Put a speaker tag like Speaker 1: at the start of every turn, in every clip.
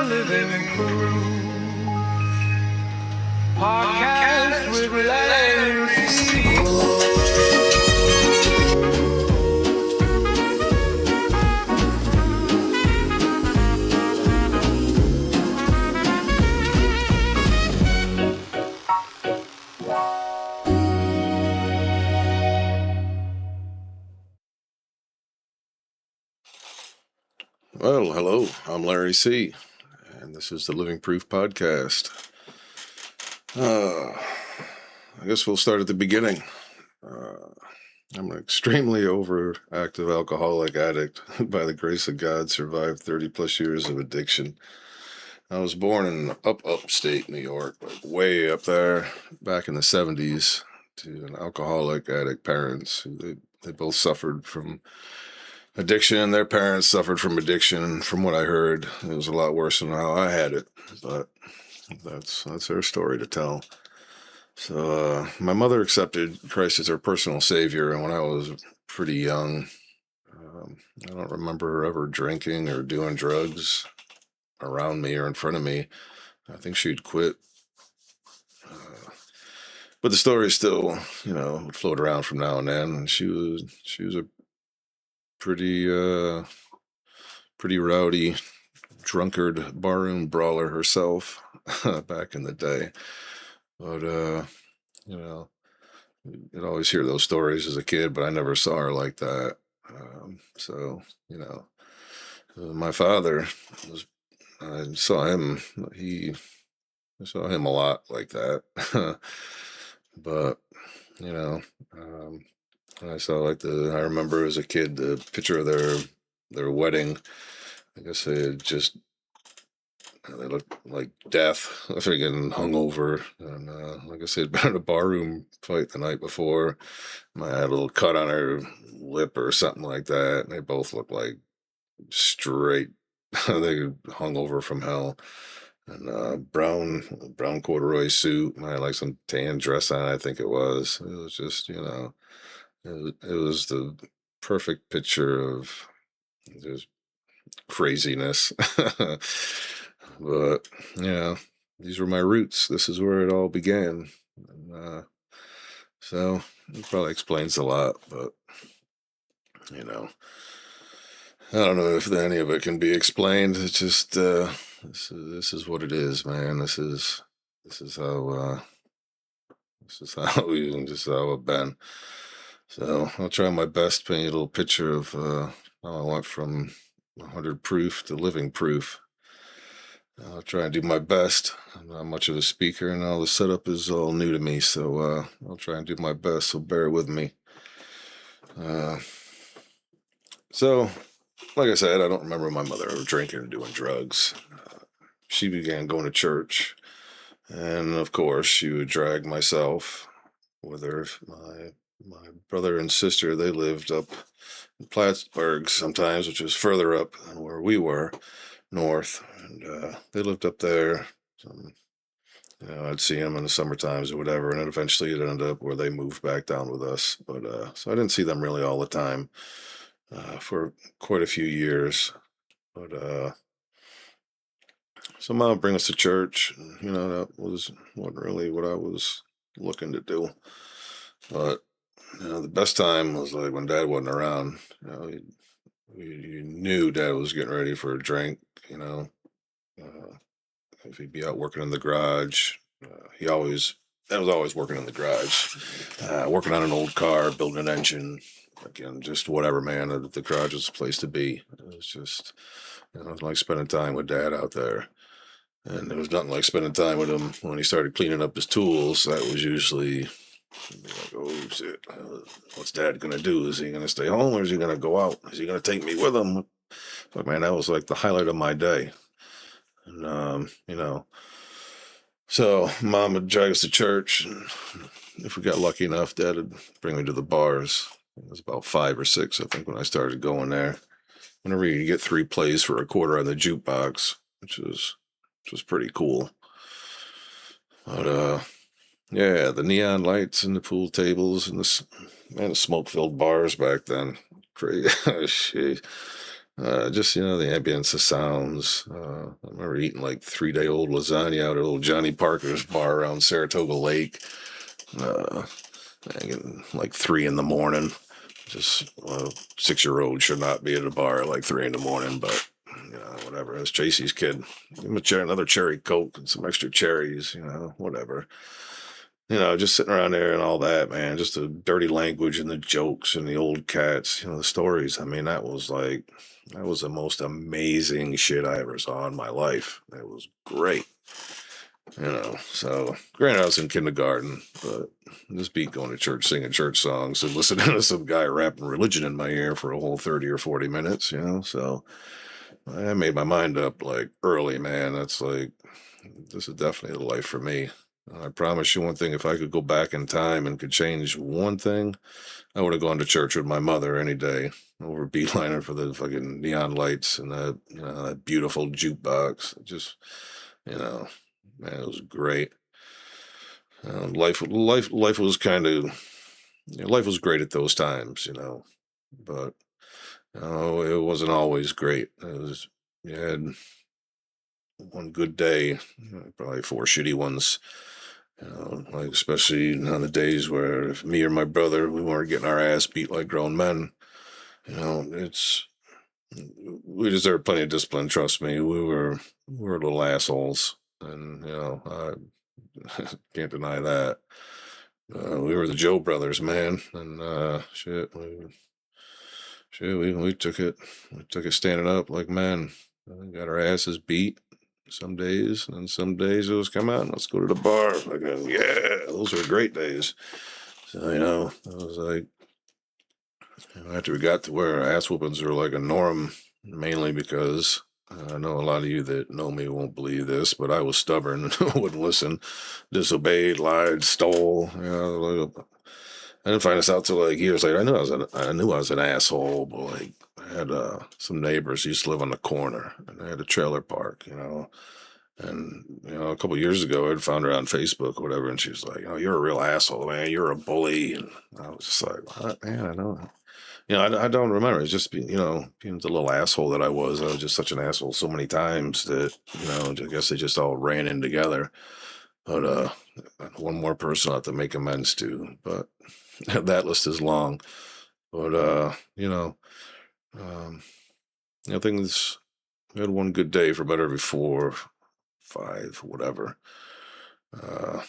Speaker 1: living proof. Podcast with Larry C.
Speaker 2: Well, hello, I'm Larry C., and this is the Living Proof Podcast. I guess we'll start at the beginning. I'm an extremely overactive alcoholic addict. By the grace of God, survived 30 plus years of addiction. I was born in upstate New York, like way up there, back in the 70s, to an alcoholic addict parents. They both suffered from addiction. Their parents suffered from addiction. From what I heard, it was a lot worse than how I had it, but that's their story to tell. So my mother accepted Christ as her personal savior, and when I was pretty young, I don't remember her ever drinking or doing drugs around me or in front of me. I think she'd quit. But the story still, would float around from now and then. And she was a pretty rowdy drunkard barroom brawler herself back in the day. But you'd always hear those stories as a kid, but I never saw her like that. My father I saw him a lot like that. But I remember as a kid the picture of their wedding. I guess they looked like death. I was getting hungover, and like I said, been in a barroom fight the night before. I had a little cut on her lip or something like that. And they both looked like straight. They hung over from hell. And brown corduroy suit. I had like some tan dress on, I think it was. It was just, it was the perfect picture of just craziness. But these were my roots. This is where it all began. And, so it probably explains a lot, but I don't know if any of it can be explained. It's just this is what it is, man. This is how I've been. So I'll try my best to paint you a little picture of how I went from 100 proof to living proof. I'll try and do my best. I'm not much of a speaker, and all the setup is all new to me, so I'll try and do my best, so bear with me. So, like I said, I don't remember my mother ever drinking or doing drugs. She began going to church, and of course, she would drag myself with her. My brother and sister, they lived up in Plattsburgh sometimes, which was further up than where we were, north, and they lived up there. I'd see them in the summer times or whatever, and then eventually it ended up where they moved back down with us. But so I didn't see them really all the time for quite a few years. But somehow bring us to church. That wasn't really what I was looking to do. But the best time was like when Dad wasn't around. You knew Dad was getting ready for a drink. If he'd be out working in the garage, Dad was always working in the garage, working on an old car, building an engine. Again, just whatever, man. The garage was the place to be. It was just, it was like spending time with Dad out there. And there was nothing like spending time with him when he started cleaning up his tools. That was usually, like, oh, shit, what's Dad going to do? Is he going to stay home or is he going to go out? Is he going to take me with him? But, man, that was like the highlight of my day. And, so Mom would drag us to church. And if we got lucky enough, Dad would bring me to the bars. It was about 5 or 6, I think, when I started going there. Whenever you get 3 plays for $0.25 on the jukebox, which was pretty cool. But the neon lights and the pool tables and the smoke-filled bars back then. Crazy. Shit. Just the ambience of sounds. I remember eating like 3-day-old lasagna out at old Johnny Parker's bar around Saratoga Lake. Uh, Getting like 3 in the morning. Just 6-year-old should not be at a bar at like 3 in the morning, but whatever. As Tracy's kid, give him another cherry coke and some extra cherries. Whatever. Just sitting around there and all that, man. Just the dirty language and the jokes and the old cats. The stories. I mean, that was the most amazing shit I ever saw in my life. It was great. So granted, I was in kindergarten, but just beat going to church, singing church songs, and listening to some guy rapping religion in my ear for a whole 30 or 40 minutes. So I made my mind up like early, man. That's like, this is definitely the life for me. I promise you one thing: if I could go back in time and could change one thing, I would have gone to church with my mother any day over beelining for the fucking neon lights and that beautiful jukebox. Just, man, it was great. Life was life was great at those times, but it wasn't always great. You had one good day, probably 4 shitty ones. Like especially on the days where if me or my brother we weren't getting our ass beat like grown men. It's we deserve plenty of discipline. Trust me, we were little assholes, and I can't deny that. We were the Joe brothers, man, and we took it. We took it standing up like men. Got our asses beat some days, and some days it was come out and let's go to the bar. Like, yeah, those were great days. So it was like after we got to where ass whoopings were like a norm, mainly because I know a lot of you that know me won't believe this, but I was stubborn and wouldn't listen, disobeyed, lied, stole. I didn't find this out till like years later. I knew I was an asshole, but like I had some neighbors who used to live on the corner, and I had a trailer park, and a couple of years ago, I'd found her on Facebook or whatever, and she was like, "You're a real asshole, man. You're a bully." And I was just like, "What, man? I don't." I don't remember. It's just being the little asshole that I was. I was just such an asshole so many times that I guess they just all ran in together. But one more person I have to make amends to. But that list is long. But um, things. We had one good day for about every 4, 5, whatever. I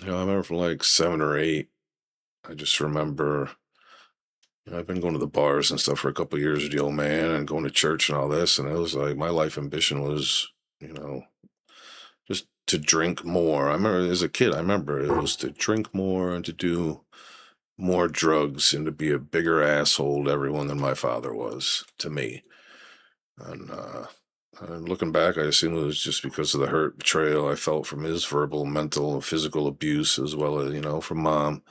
Speaker 2: remember from like 7 or 8. I just remember. I've been going to the bars and stuff for a couple of years with the old man and going to church and all this. And it was like my life ambition was, just to drink more. I remember as a kid, I remember it was to drink more and to do more drugs and to be a bigger asshole to everyone than my father was to me. And looking back, I assume it was just because of the hurt, betrayal I felt from his verbal, mental, physical abuse, as well as from mom.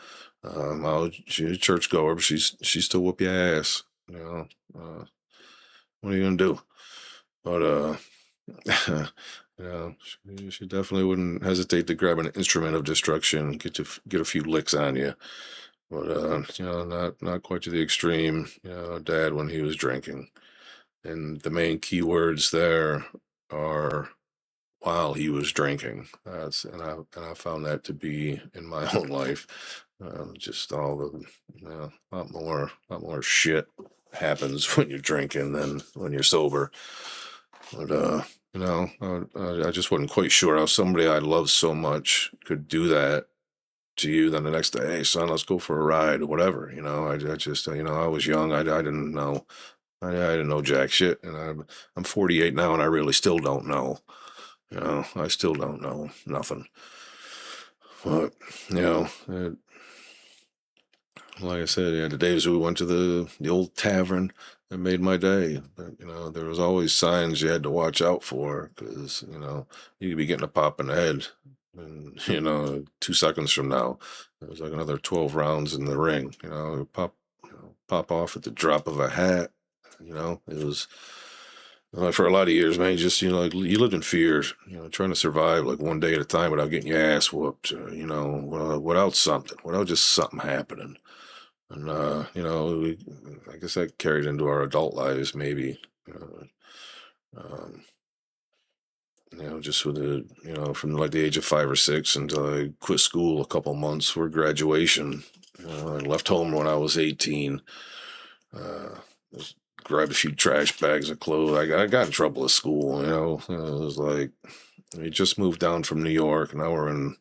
Speaker 2: She's a churchgoer, but she still whoop your ass. What are you gonna do? But she definitely wouldn't hesitate to grab an instrument of destruction, get a few licks on you. But not quite to the extreme. Dad when he was drinking. And the main key words there are while he was drinking. And I found that to be in my own life. Just all the lot more shit happens when you're drinking than when you're sober. But I just wasn't quite sure how somebody I love so much could do that to you. Then the next day, hey son, let's go for a ride or whatever. I just I was young. I didn't know. I didn't know jack shit, and I'm 48 now, and I really still don't know. I still don't know nothing. But like I said, the days we went to the old tavern that made my day. But there was always signs you had to watch out for because you could be getting a pop in the head, and 2 seconds from now, there was like another 12 rounds in the ring. Pop off at the drop of a hat. It was for a lot of years, man. Like you lived in fear, trying to survive like one day at a time without getting your ass whooped, without just something happening. And, I guess that carried into our adult lives, maybe. Uh, um, just with from like the age of 5 or 6 until I quit school a couple months for graduation. I left home when I was 18. Uh, just grabbed a few trash bags of clothes. I got in trouble at school. It was like we just moved down from New York. Now we're in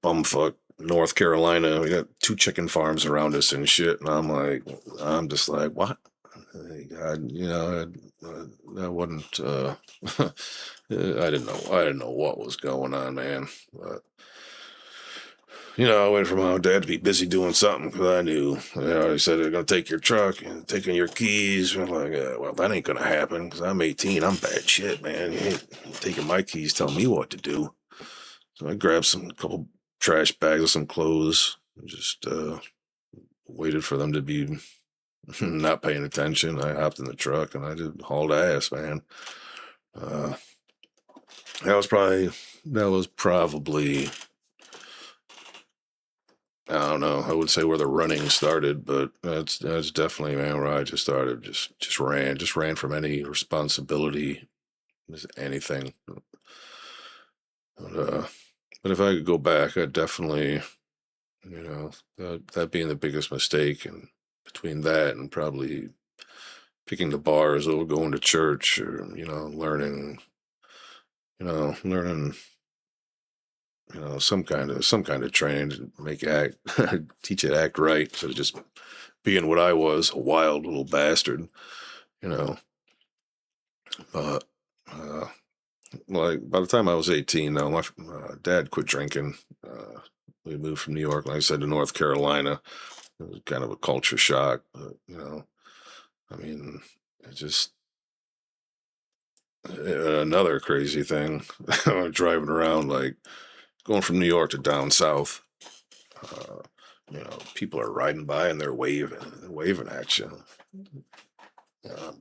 Speaker 2: bumfuck North Carolina. We got 2 chicken farms around us and shit. And I'm just like, what? God, that wasn't. I didn't know what was going on, man. But I went from my dad to be busy doing something because I knew. He said they're gonna take your truck and taking your keys. I'm like, well, that ain't gonna happen because I'm 18. I'm bad shit, man. You ain't taking my keys, telling me what to do. So I grabbed a couple trash bags of some clothes, and just waited for them to be not paying attention. I hopped in the truck and I just hauled ass, man. Uh, that was probably I don't know. I would say where the running started, but that's definitely, man, where I just started. Just ran from any responsibility, just anything. But, but if I could go back, I'd definitely, that being the biggest mistake, and between that and probably picking the bars over going to church, or learning some kind of training to make you act teach you to act right, instead of just being what I was, a wild little bastard. you know but uh like by the time I was 18, now my dad quit drinking. We moved from New York, like I said, to North Carolina. It was kind of a culture shock, but I mean, it just another crazy thing. Driving around, like going from New York to down south. Uh, People are riding by and they're waving at you,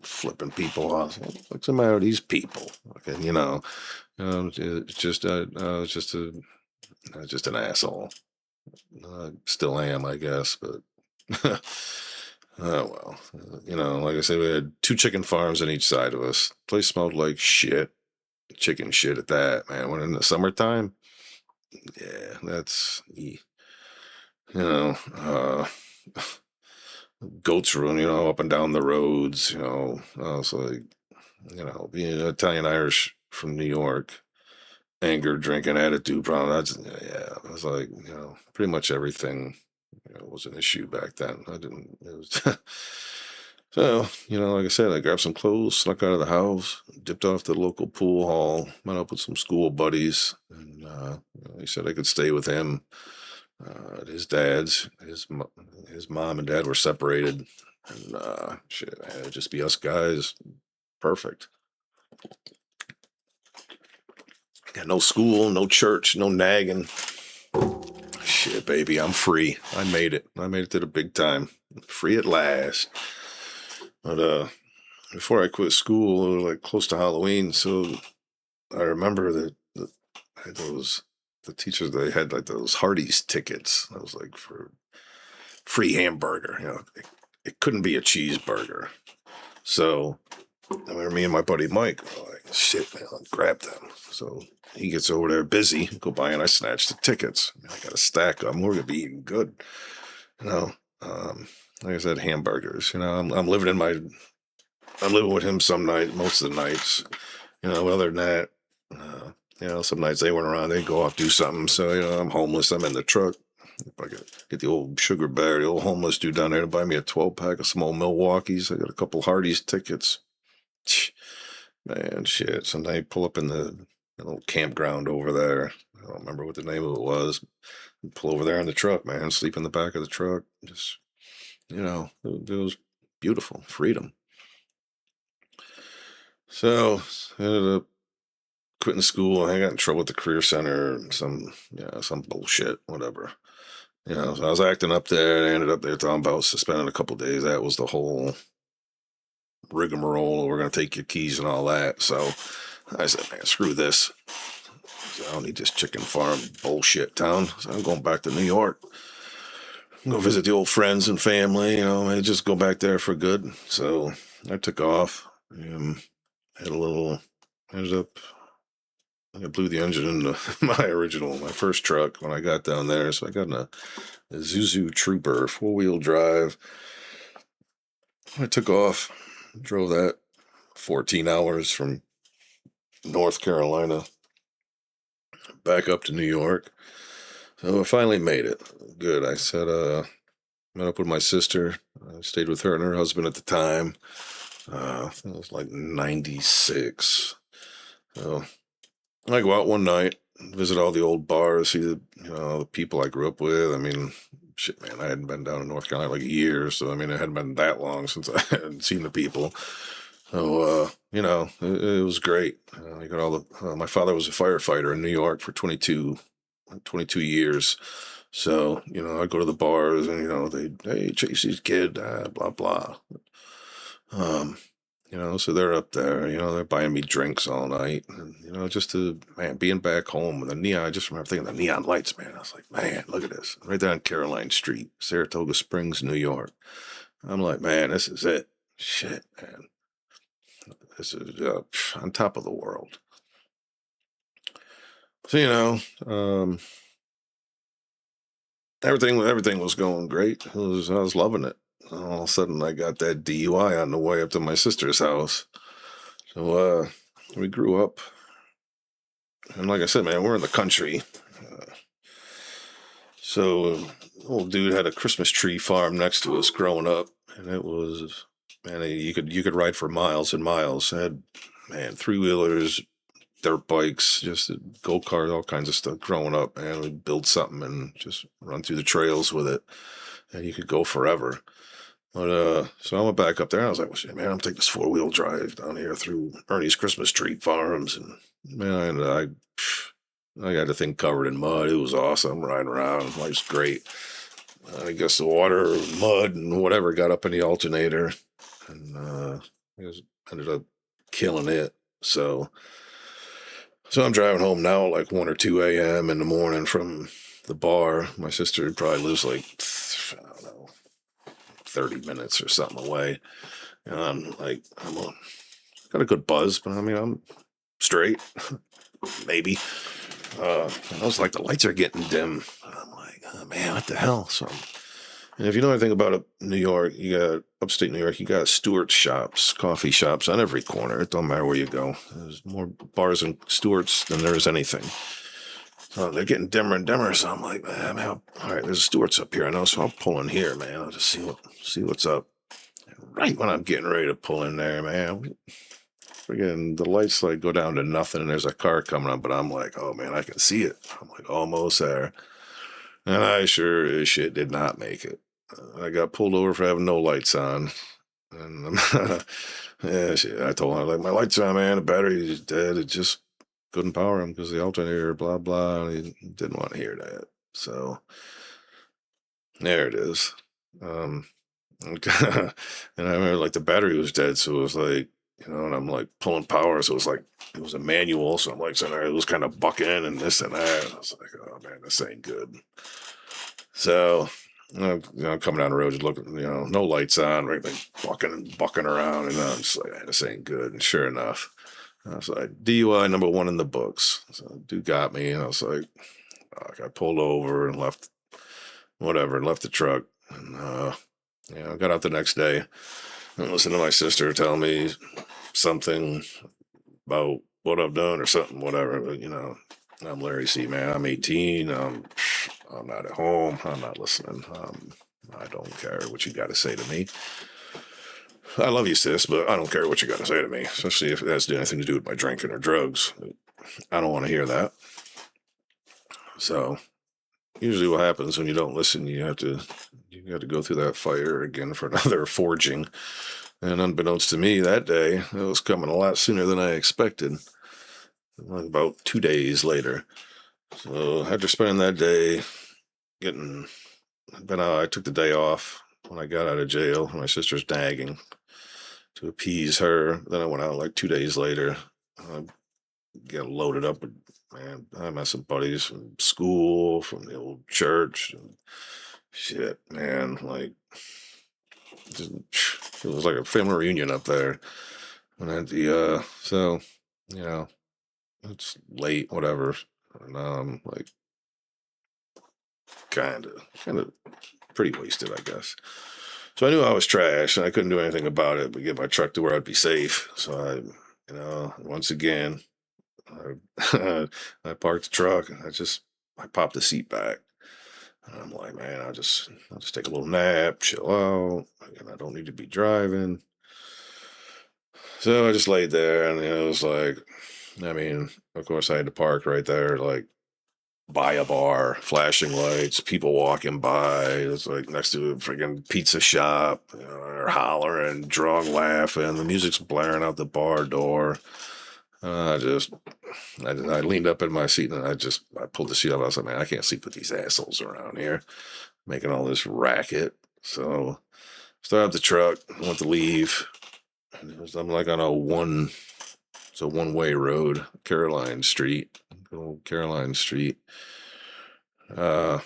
Speaker 2: flipping people off. What's the matter with these people? Okay, it's just an asshole. Still am, I guess, but oh well. Like I said, we had 2 chicken farms on each side of us. Place smelled like shit, chicken shit at that, man. When in the summertime, yeah, that's you know, uh, goats run, up and down the roads. So like, being Italian Irish from New York, anger, drinking, attitude problem. That's yeah. I was like, pretty much everything, was an issue back then. I didn't. It was. So, like I said, I grabbed some clothes, snuck out of the house, dipped off to the local pool hall, met up with some school buddies, and he said I could stay with him. His mom and dad were separated, and shit, man, it'd just be us guys. Perfect. Got no school, no church, no nagging. Shit, baby, I'm free. I made it. I made it to the big time. Free at last. But before I quit school, it was like close to Halloween, so I remember that I had the teachers, they had like those Hardee's tickets. That was like for free hamburger. It couldn't be a cheeseburger. So I remember me and my buddy Mike were like, shit, man, I'll grab them. So he gets over there busy, go by, and I snatch the tickets. I got a stack of them. We're gonna be eating good. You know, like I said, hamburgers. I'm living with him some night, most of the nights. Other than that, some nights they weren't around, they'd go off do something. So I'm homeless. I'm in the truck. If I could get the old sugar bear, the old homeless dude down there to buy me a 12-pack of small Milwaukee's. I got a couple Hardee's tickets. Man, shit. Sometimes you pull up in the little campground over there. I don't remember what the name of it was. Pull over there in the truck, man. Sleep in the back of the truck. Just, it was beautiful. Freedom. So I ended up quitting school. I got in trouble with the career center and some bullshit, whatever. So I was acting up there. I ended up there talking about suspending a couple days. That was the whole rigmarole. We're going to take your keys and all that. So I said, man, screw this. I don't need this chicken farm bullshit town. So I'm going back to New York. go visit the old friends and family, maybe just go back there for good. So I took off. Had a little, ended up, I blew the engine into my first truck when I got down there. So I got in a Zuzu Trooper 4-wheel drive. I took off, drove that 14 hours from North Carolina back up to New York. So I finally made it. Good. I said, met up with my sister. I stayed with her and her husband at the time. I think it was like 96. So I go out one night, visit all the old bars, see the people I grew up with. I mean, shit, man, I hadn't been down in North Carolina like a year, so I mean, it hadn't been that long since I hadn't seen the people. So it was great. I got all the. My father was a firefighter in New York for 22 years. So I go to the bars and hey, Tracy's kid, blah blah. Um, so they're up there, they're buying me drinks all night. And, just to, man, being back home with the neon, I just remember thinking the neon lights, man. I was like, man, look at this. Right there on Caroline Street, Saratoga Springs, New York. I'm like, man, this is it. Shit, man. This is on top of the world. So, everything was going great. I was loving it. All of a sudden, I got that DUI on the way up to my sister's house. So, we grew up. And like I said, man, we're in the country. So old dude had a Christmas tree farm next to us growing up, and it was, man, you could ride for miles and miles. It had, man, 3-wheelers, dirt bikes, just go kart, all kinds of stuff. Growing up, man, we'd build something and just run through the trails with it, and you could go forever. But so I went back up there, and I was like, well, shit, man, I'm taking this 4-wheel drive down here through Ernie's Christmas tree farms, and man, I got the thing covered in mud. It was awesome riding around. Life's great. I guess the water, mud, and whatever got up in the alternator, and I just ended up killing it. So I'm driving home now at like 1 or 2 a.m. in the morning from the bar. My sister probably lives like, I don't know, 30 minutes or something away. And I'm like, got a good buzz, but I mean, I'm straight, maybe. I was like, the lights are getting dim. I'm like, oh, man, what the hell? So, and if you know anything about New York, you got upstate New York, you got Stewart's shops, coffee shops on every corner. It don't matter where you go. There's more bars in Stewart's than there is anything. So they're getting dimmer and dimmer. So I'm like, man, all right, there's a Stewart's up here. I know, so I'll pull in here, man. I'll just see what's up. And right when I'm getting ready to pull in there, man, again, the lights like go down to nothing, and there's a car coming up, but I'm like, oh man, I can see it. I'm like almost there, and I sure as shit did not make it. I got pulled over for having no lights on, and yeah, shit, I told her like my lights are on, man. The battery is dead. It just couldn't power them because the alternator, blah blah. And he didn't want to hear that, so there it is. And I remember like the battery was dead, so it was like, and I'm like pulling power, so it was like it was a manual, so I'm like sitting there, it was kind of bucking and this and that. And I was like, oh man, this ain't good. So coming down the road, just looking, no lights on, right, like bucking around, and I'm just like, man, this ain't good. And sure enough, I was like, DUI number 1 in the books. So dude got me, and I was like, I got pulled over and left the truck, and I got out the next day and listened to my sister tell me something about what I've done or something, whatever. But I'm Larry C. Man. I'm 18. I'm not at home. I'm not listening. I don't care what you got to say to me. I love you, sis, but I don't care what you got to say to me, especially if it has anything to do with my drinking or drugs. I don't want to hear that. So usually what happens when you don't listen, you have to go through that fire again for another forging. And unbeknownst to me, that day, it was coming a lot sooner than I expected. Like about 2 days later. So after spending that day I took the day off when I got out of jail. My sister's nagging to appease her. Then I went out like 2 days later. I got loaded up with, man, I met some buddies from school, from the old church. And shit, man, like just, it was like a family reunion up there. And at the so you know it's late, whatever, and like kind of pretty wasted, I guess. So I knew I was trash, and I couldn't do anything about it but get my truck to where I'd be safe. So once again, I, I parked the truck and I popped the seat back. And I'm like, man, I'll just take a little nap, chill out, and I don't need to be driving. So I just laid there, and it was like, I mean, of course, I had to park right there, like by a bar, flashing lights, people walking by. It's like next to a freaking pizza shop. They're hollering, drunk, laughing. The music's blaring out the bar door. I leaned up in my seat and I pulled the seat up. I was like, man, I can't sleep with these assholes around here making all this racket. So started up the truck, went to leave. And I'm like on it's a one-way road, Caroline Street, good old Caroline Street. Uh,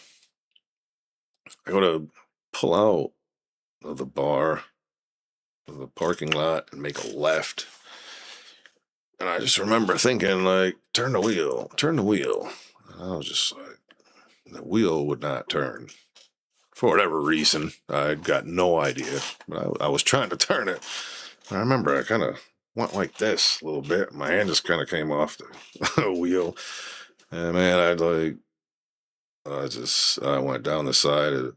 Speaker 2: I go to pull out of the bar, of the parking lot, and make a left. And I just remember thinking, like, turn the wheel, turn the wheel. And I was just like, the wheel would not turn. For whatever reason, I got no idea. But I was trying to turn it. And I remember I kind of went like this a little bit. My hand just kind of came off the wheel. And man, I went down the side. It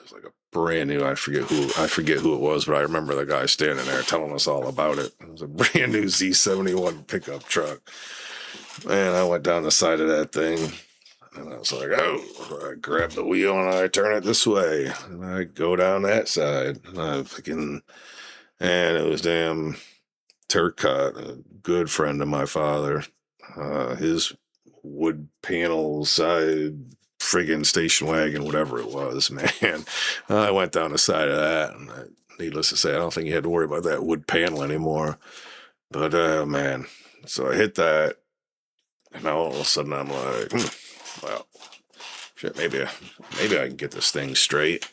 Speaker 2: was like a brand new. I forget who it was, but I remember the guy standing there telling us all about it. It was a brand new Z71 pickup truck. Man, I went down the side of that thing, and I was like, oh, I grab the wheel and I turn it this way, and I go down that side, and it was damn Turcotte, a good friend of my father. His wood panel side friggin' station wagon, whatever it was, man. I went down the side of that, and needless to say, I don't think you had to worry about that wood panel anymore. But man, so I hit that, and now all of a sudden I'm like, well, shit, maybe I can get this thing straight.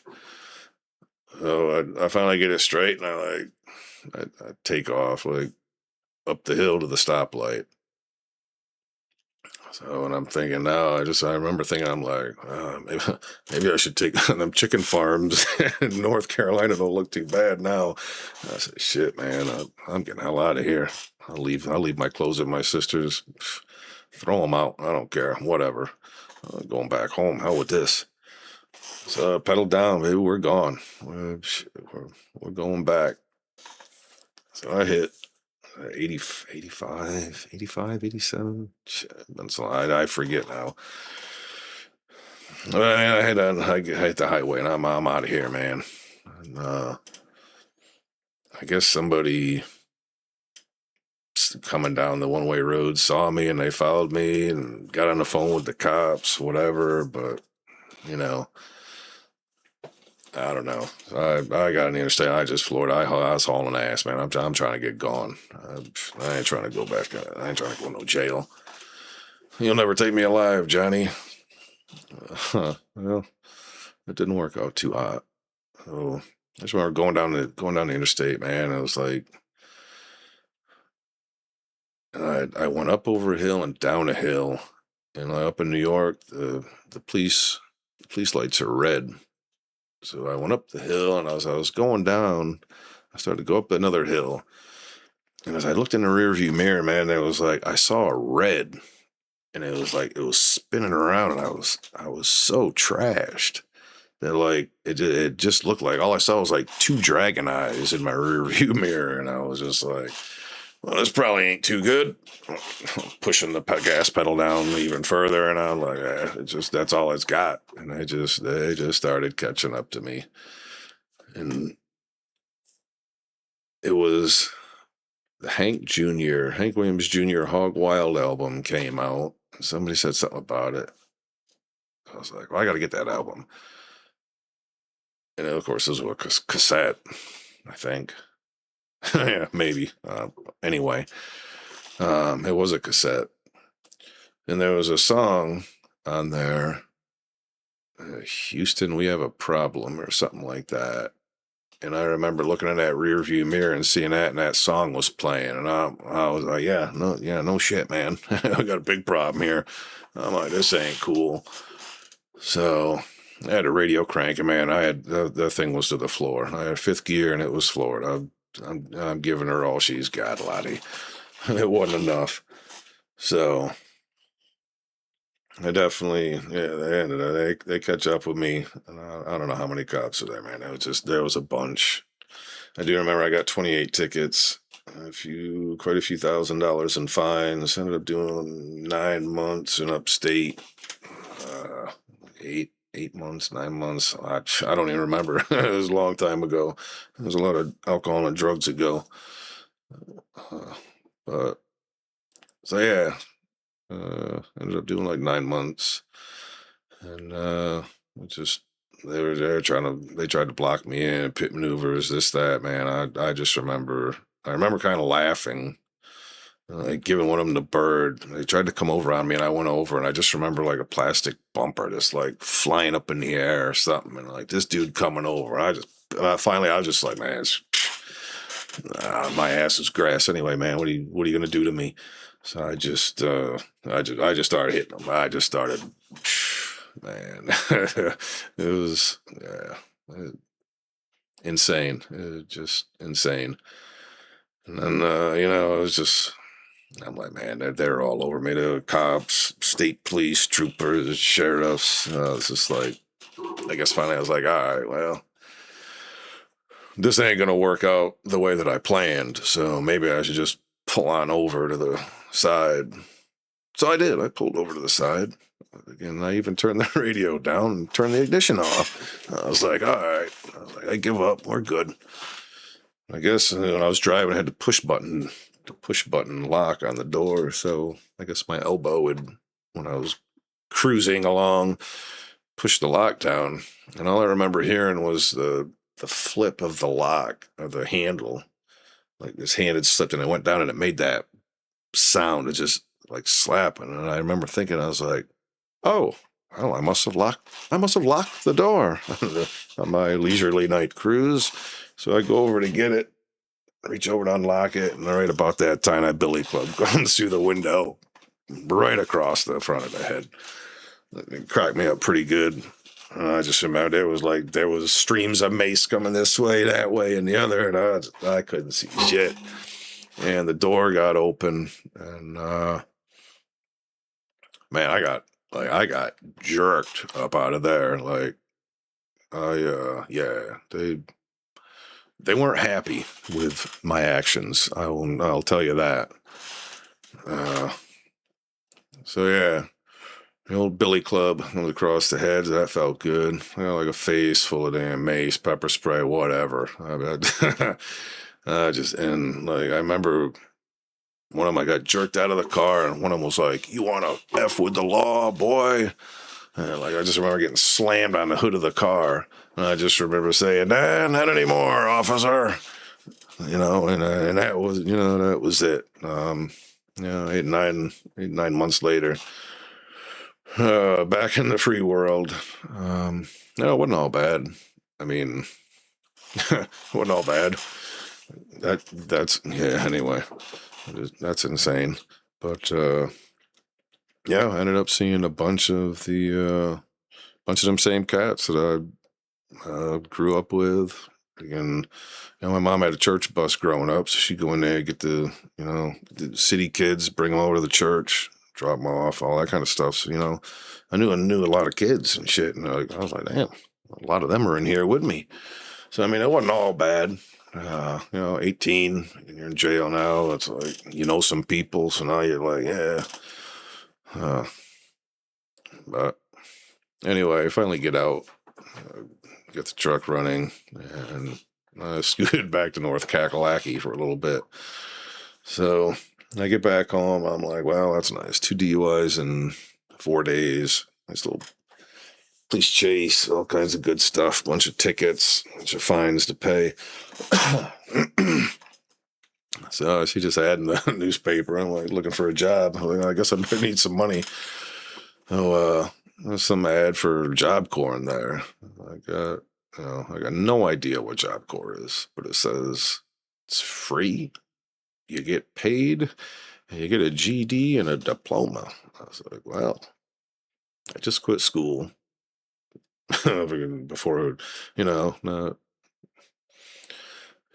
Speaker 2: So I finally get it straight, and I take off like up the hill to the stoplight. So, and I'm thinking now, I remember thinking, I'm like, maybe I should take them chicken farms in North Carolina. Don't look too bad now. I said, shit, man, I'm getting the hell out of here. I'll leave my clothes at my sister's. Throw them out. I don't care. Whatever. Going back home. Hell with this. So pedal down, baby. We're gone. We're going back. So I hit 80, 85, 85, 87. Shit, I forget now. I hit the highway and I'm out of here, man. And, I guess somebody coming down the one-way road saw me and they followed me and got on the phone with the cops, whatever. But you know, I don't know. I got on the interstate. I just floored. I was hauling ass, man. I'm trying to get gone. I ain't trying to go back. I ain't trying to go to no jail. You'll never take me alive, Johnny. Well, it didn't work out too hot. So I just remember going down the interstate, man. I was like, I went up over a hill and down a hill, and up in New York, the police lights are red. So I went up the hill, and as I was going down, I started to go up another hill. And as I looked in the rearview mirror, man, it was like I saw a red, and it was like it was spinning around, and I was so trashed that like it just looked like all I saw was like two dragon eyes in my rearview mirror, and I was just like, well, this probably ain't too good. Pushing the gas pedal down even further, and I'm like, that's all it's got, and they just started catching up to me, and it was the Hank Williams Jr. Hog Wild album came out. Somebody said something about it. I was like, well, I got to get that album. And of course, this was a cassette, I think. Yeah, maybe. Anyway, it was a cassette. And there was a song on there Houston, we have a problem or something like that. And I remember looking in that rear view mirror and seeing that, and that song was playing, and I was like, no shit, man, I got a big problem here. I'm like, this ain't cool. So I had a radio cranking, man. I had the thing was to the floor. I had fifth gear, and it was floored. I'm giving her all she's got, Lottie. It wasn't enough. So I definitely, yeah, they catch up with me. And I don't know how many cops are there, man. There was a bunch. I do remember I got 28 tickets, quite a few $1,000s in fines. Ended up doing 9 months in upstate, uh, 8 months, 9 months. I don't even remember. It was a long time ago. There was a lot of alcohol and drugs ago. But so yeah, ended up doing like 9 months, and it just they tried to block me in, pit maneuvers, this that, man. I just remember kind of laughing, like giving one of them the bird. They tried to come over on me, and I went over, and I just remember like a plastic bumper just like flying up in the air or something, and like this dude coming over. And I just finally I was just like, man, my ass is grass anyway, man. What are you gonna do to me? So I just started hitting them. I just started, man. It was insane. Just insane. And then it was just. I'm like, man, they're all over me. The cops, state police, troopers, sheriffs. It's just like, I guess finally I was like, all right, well, this ain't gonna work out the way that I planned. So maybe I should just pull on over to the side. So I did. I pulled over to the side. Again, I even turned the radio down and turned the ignition off. I was like, all right. I give up. We're good. I guess when I was driving, I had the push button lock on the door. So I guess my elbow would, when I was cruising along, push the lock down. And all I remember hearing was the flip of the lock, of the handle. Like this hand had slipped and it went down and it made that sound. It just like slapping. And I remember thinking, I was like, oh, well, I must have locked the door on my leisurely night cruise. So I go over to get it, reach over to unlock it, and right about that time, that billy club comes through the window, right across the front of the head. It cracked me up pretty good. I just remember there was streams of mace coming this way, that way, and the other, and I couldn't see shit. And the door got open, and man, I got jerked up out of there. Like, yeah, they weren't happy with my actions. I'll tell you that. Uh, so yeah, the old billy club was across the head. That felt good. Like a face full of damn mace, pepper spray, whatever. And like I remember one of them, I got jerked out of the car, and one of them was like, "You want to f with the law, boy?" And like I just remember getting slammed on the hood of the car, and I just remember saying, "Nah, not anymore, officer." And that was it. 8 9 months later, back in the free world. No, it wasn't all bad. I mean, it wasn't all bad. That's yeah. Anyway, that's insane. But yeah, I ended up seeing a bunch of them same cats that I grew up with. Again, my mom had a church bus growing up, so she'd go in there, get the city kids, bring them over to the church, drop them off, all that kind of stuff. So, I knew a lot of kids and shit, and I was like, damn, a lot of them are in here with me. So, I mean, it wasn't all bad. 18, and you're in jail now. It's like, some people, so now you're like, yeah. But anyway, I finally get out, get the truck running, and I scooted back to North Kakalaki for a little bit. So I get back home. I'm like, well, that's nice. 2 DUIs in 4 days. I still police chase, all kinds of good stuff, bunch of tickets, bunch of fines to pay. So she just had in the newspaper. I'm like looking for a job. I guess I better need some money. So there's some ad for Job Corps in there. I got no idea what Job Corps is, but it says it's free. You get paid, and you get a GD and a diploma. I was like, well, I just quit school before, no,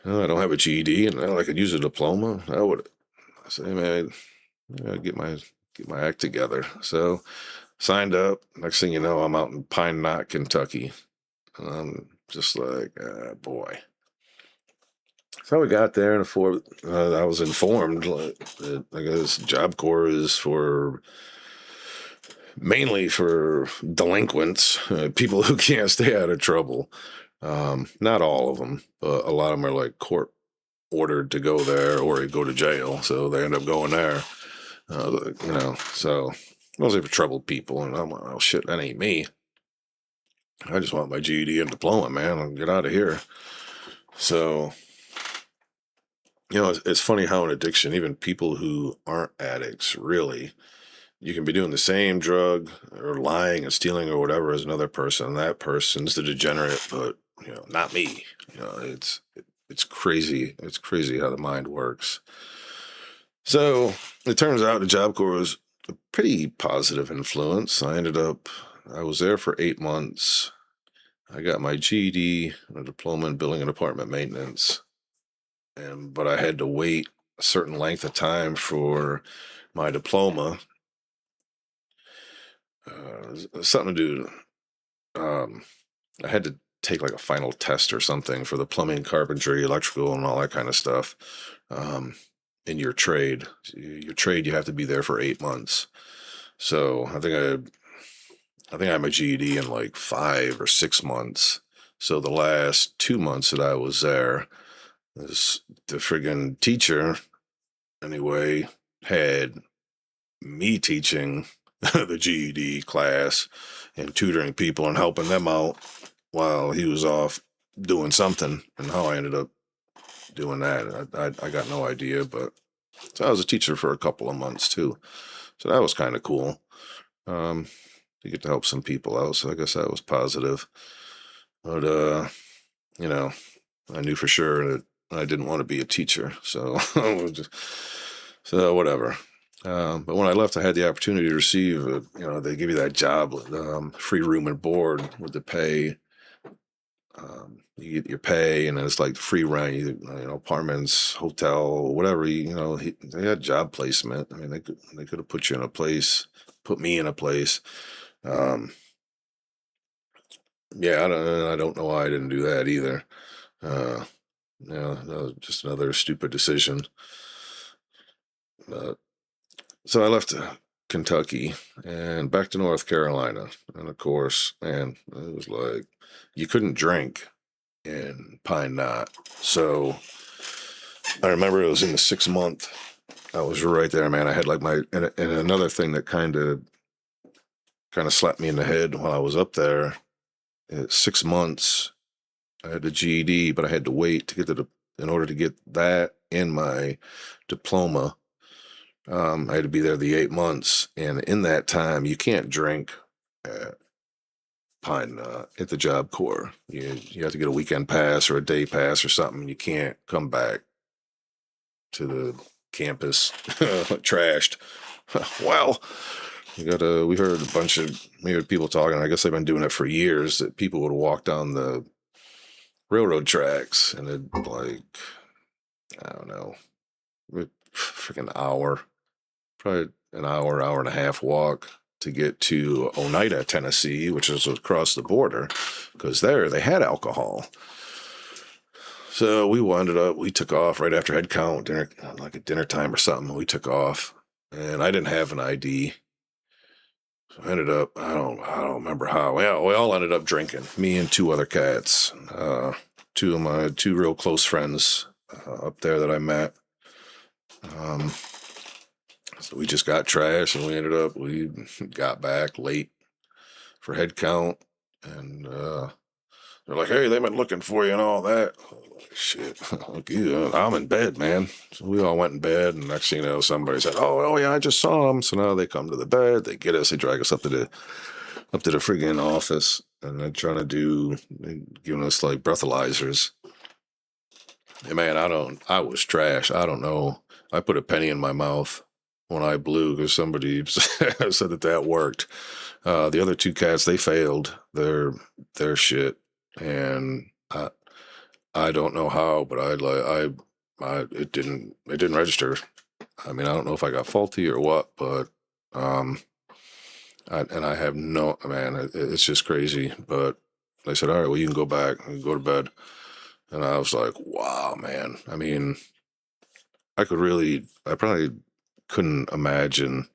Speaker 2: I don't have a GED, and I could use a diploma. I say, man, I gotta get my act together. So signed up. Next thing you know, I'm out in Pine Knot, Kentucky. And I'm just like, boy. So we got there, and I was informed that I guess Job Corps is mainly for delinquents, people who can't stay out of trouble. Not all of them, but a lot of them are like court ordered to go there or go to jail, so they end up going there. So mostly for troubled people. And I'm like, oh shit, that ain't me. I just want my GED and diploma, man. I'll get out of here. So, it's funny how in addiction, even people who aren't addicts, really, you can be doing the same drug or lying and stealing or whatever as another person. That person's the degenerate, but not me. It's crazy. It's crazy how the mind works. So it turns out the Job Corps was a pretty positive influence. I was there for 8 months. I got my GED, a diploma in building and apartment maintenance, but I had to wait a certain length of time for my diploma. Something to do. I had to take like a final test or something for the plumbing, carpentry, electrical, and all that kind of stuff. In your trade, you have to be there for 8 months. So I think I had my GED in like 5 or 6 months. So the last 2 months that I was there, the friggin' teacher, anyway, had me teaching the GED class and tutoring people and helping them out while he was off doing something. And how I ended up doing that, I got no idea. But so I was a teacher for a couple of months too. So that was kind of cool. To get to help some people out. So I guess that was positive. But I knew for sure that I didn't want to be a teacher. So so whatever. But when I left, I had the opportunity to receive, they give you that job, free room and board with the pay. You get your pay, and then it's like free rent, apartments, hotel, whatever. They had job placement. I mean, they could have put you in a place, put me in a place. Yeah, I don't know why I didn't do that either. That was just another stupid decision. So I left Kentucky and back to North Carolina, and of course, man, it was like you couldn't drink in Pine Knot. So I remember it was in the 6th month. I was right there, man. I had like and another thing that kind of slapped me in the head while I was up there. 6 months, I had the GED, but I had to wait to get in order to get that and my diploma. I had to be there the 8 months, and in that time, you can't drink at at the Job Corps. You have to get a weekend pass or a day pass or something. You can't come back to the campus trashed. Well, we heard we heard people talking. I guess they've been doing it for years. That people would walk down the railroad tracks, and it'd like, I don't know, freaking hour, probably an hour and a half walk to get to Oneida, Tennessee, which is across the border, because there they had alcohol. So we took off right after head count, like at dinner time or something. We took off, and I didn't have an ID. So I ended up, I don't remember how. Well, we all ended up drinking, me and 2 other cats, 2 of my 2 real close friends up there that I met. So we just got trashed, and we got back late for head count, and they're like, hey, they've been looking for you and all that. Like, shit, I'm in bed, man. So we all went in bed, and next thing you know, somebody said, oh yeah, I just saw them. So now they come to the bed, they get us, they drag us up to the up to the friggin' office, and they're trying to giving us like breathalyzers. And man, I was trash. I don't know. I put a penny in my mouth when I blew because somebody said that worked. The other two cats, they failed their shit, and I don't know how, but it didn't register. I mean, I don't know if I got faulty or what, but um, I have no, man, it's just crazy. But they said, all right, well, you can go back and go to bed. And I was like, wow, man. I mean, I probably couldn't imagine.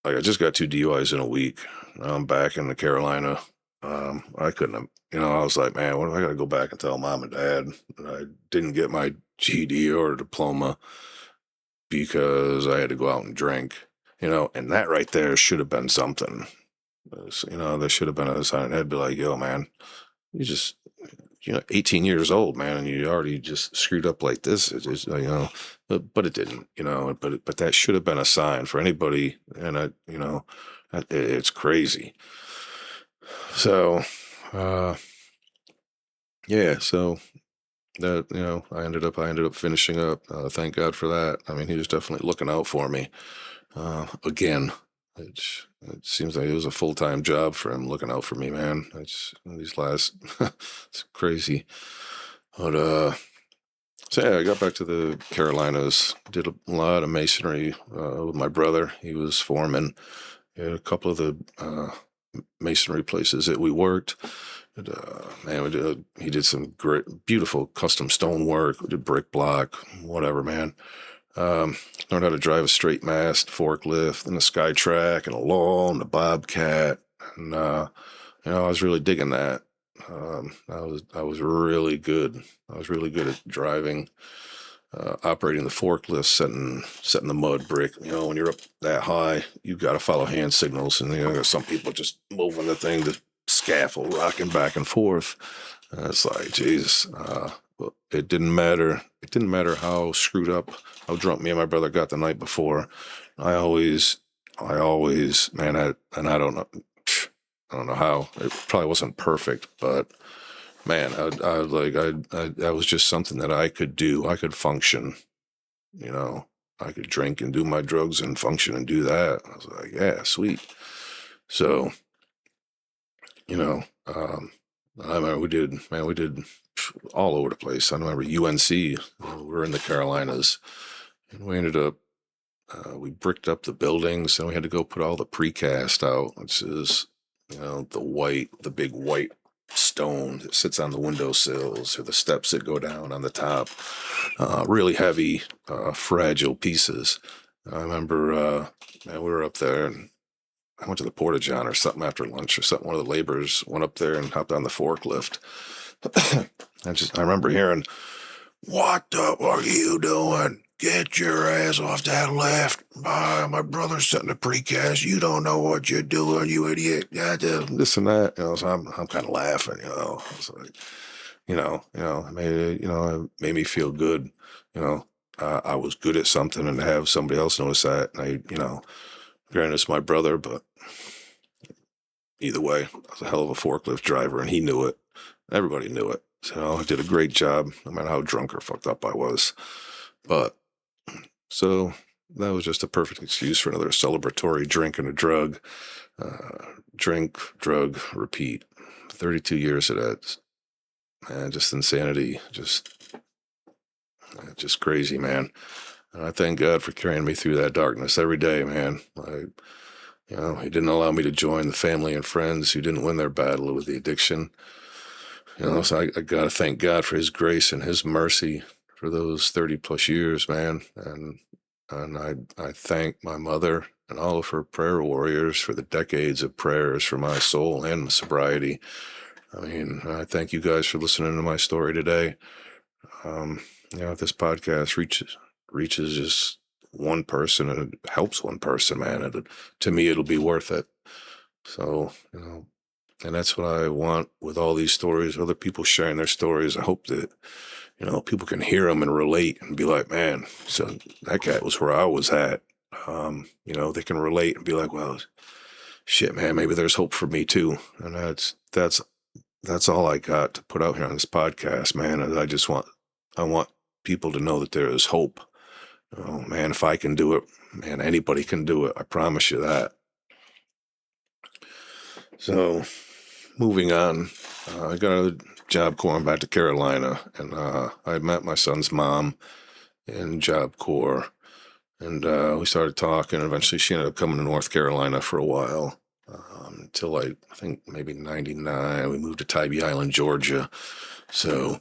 Speaker 2: Like, I just got 2 DUIs in a week. I'm back in the Carolina. I couldn't have, I was like, man, what do I got to go back and tell mom and dad that I didn't get my GED or diploma because I had to go out and drink, and that right there should have been something. There should have been a sign. I'd be like, yo, man, you just, 18 years old, man, and you already just screwed up like this. It just, but it didn't, but that should have been a sign for anybody. And it's crazy. So, yeah, so that, I ended up finishing up. Thank God for that. I mean, he was definitely looking out for me. Again, it seems like it was a full-time job for him looking out for me, man. These last, it's crazy. But so yeah, I got back to the Carolinas, did a lot of masonry with my brother. He was foreman at a couple of the masonry places that we worked. And, man, he did some great, beautiful custom stone work. We did brick block, whatever, man. Learned how to drive a straight mast forklift and a sky track and a law and a bobcat. And, I was really digging that. I was really good. I was really good at driving, operating the forklift, setting the mud brick. When you're up that high, you've got to follow hand signals, and there's some people just moving the thing, the scaffold rocking back and forth. It's like Jesus. But it didn't matter. It didn't matter how screwed up, how drunk me and my brother got the night before. I always, man. And I don't know. I don't know how. It probably wasn't perfect, but man, that was just something that I could do. I could function. I could drink and do my drugs and function and do that. I was like, yeah, sweet. So, I remember we did all over the place. I remember UNC. We were in the Carolinas, and we ended up we bricked up the buildings, and we had to go put all the precast out, which is the big white stone that sits on the windowsills or the steps that go down on the top. Really heavy, fragile pieces. I remember, man, we were up there, and I went to the Porta John or something after lunch or something. One of the laborers went up there and hopped on the forklift. I remember hearing, "What the are you doing? Get your ass off that lift. My brother's setting the precast. You don't know what you're doing, you idiot." Yeah, this and that. So I'm kind of laughing. I was like, it made me feel good. I was good at something, and to have somebody else notice that, and granted it's my brother, but either way, I was a hell of a forklift driver, and he knew it. Everybody knew it. So I did a great job, no matter how drunk or fucked up I was. But so that was just a perfect excuse for another celebratory drink and a drug. Drink, drug, repeat. 32 years of that. Man, just insanity. Just crazy, man. And I thank God for carrying me through that darkness every day, man. He didn't allow me to join the family and friends who didn't win their battle with the addiction. So I got to thank God for his grace and his mercy for those 30 plus years, man. And I thank my mother and all of her prayer warriors for the decades of prayers for my soul and my sobriety. I mean, I thank you guys for listening to my story today. If this podcast reaches just one person and it helps one person, man, to me, it'll be worth it. So, and that's what I want with all these stories, other people sharing their stories. I hope that, people can hear them and relate and be like, man, so that guy was where I was at. They can relate and be like, well, shit, man, maybe there's hope for me too. And that's all I got to put out here on this podcast, man. And I want people to know that there is hope. Oh man, if I can do it, man, anybody can do it. I promise you that. So, moving on, I got a job corps back to Carolina, and I met my son's mom in Job Corps, and we started talking. Eventually, she ended up coming to North Carolina for a while, until like I think maybe '99. We moved to Tybee Island, Georgia. So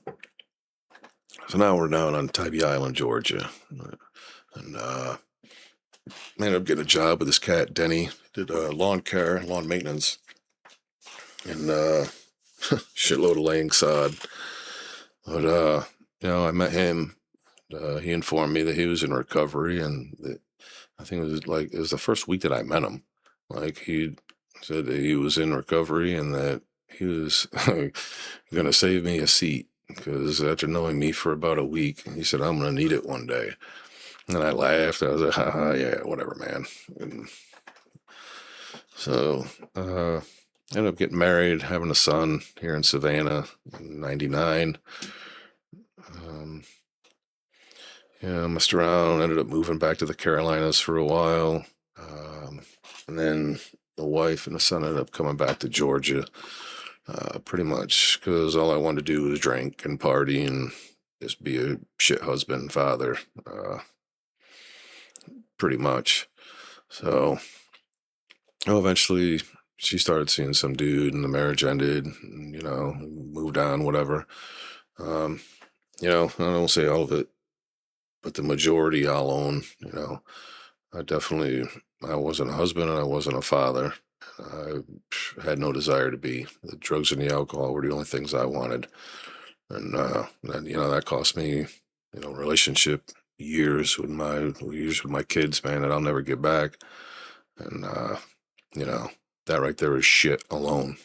Speaker 2: now we're down on Tybee Island, Georgia, and I ended up getting a job with this cat Denny. Did lawn care, lawn maintenance, and shitload of laying sod. But I met him. He informed me that he was in recovery, and that I think it was the first week that I met him. Like he said that he was in recovery and that he was going to save me a seat because after knowing me for about a week, he said I'm going to need it one day. And I laughed. I was like, haha, yeah, whatever, man. And so ended up getting married, having a son here in Savannah in '99. Messed around, ended up moving back to the Carolinas for a while. And then the wife and the son ended up coming back to Georgia, pretty much because all I wanted to do was drink and party and just be a shit husband and father, pretty much. So, eventually she started seeing some dude and the marriage ended, and, moved on, whatever. I don't say all of it, but the majority I'll own. I wasn't a husband and I wasn't a father. I had no desire to be. The drugs and the alcohol were the only things I wanted. And that cost me, relationship years with my kids, man, that I'll never get back. And, that right there is shit alone.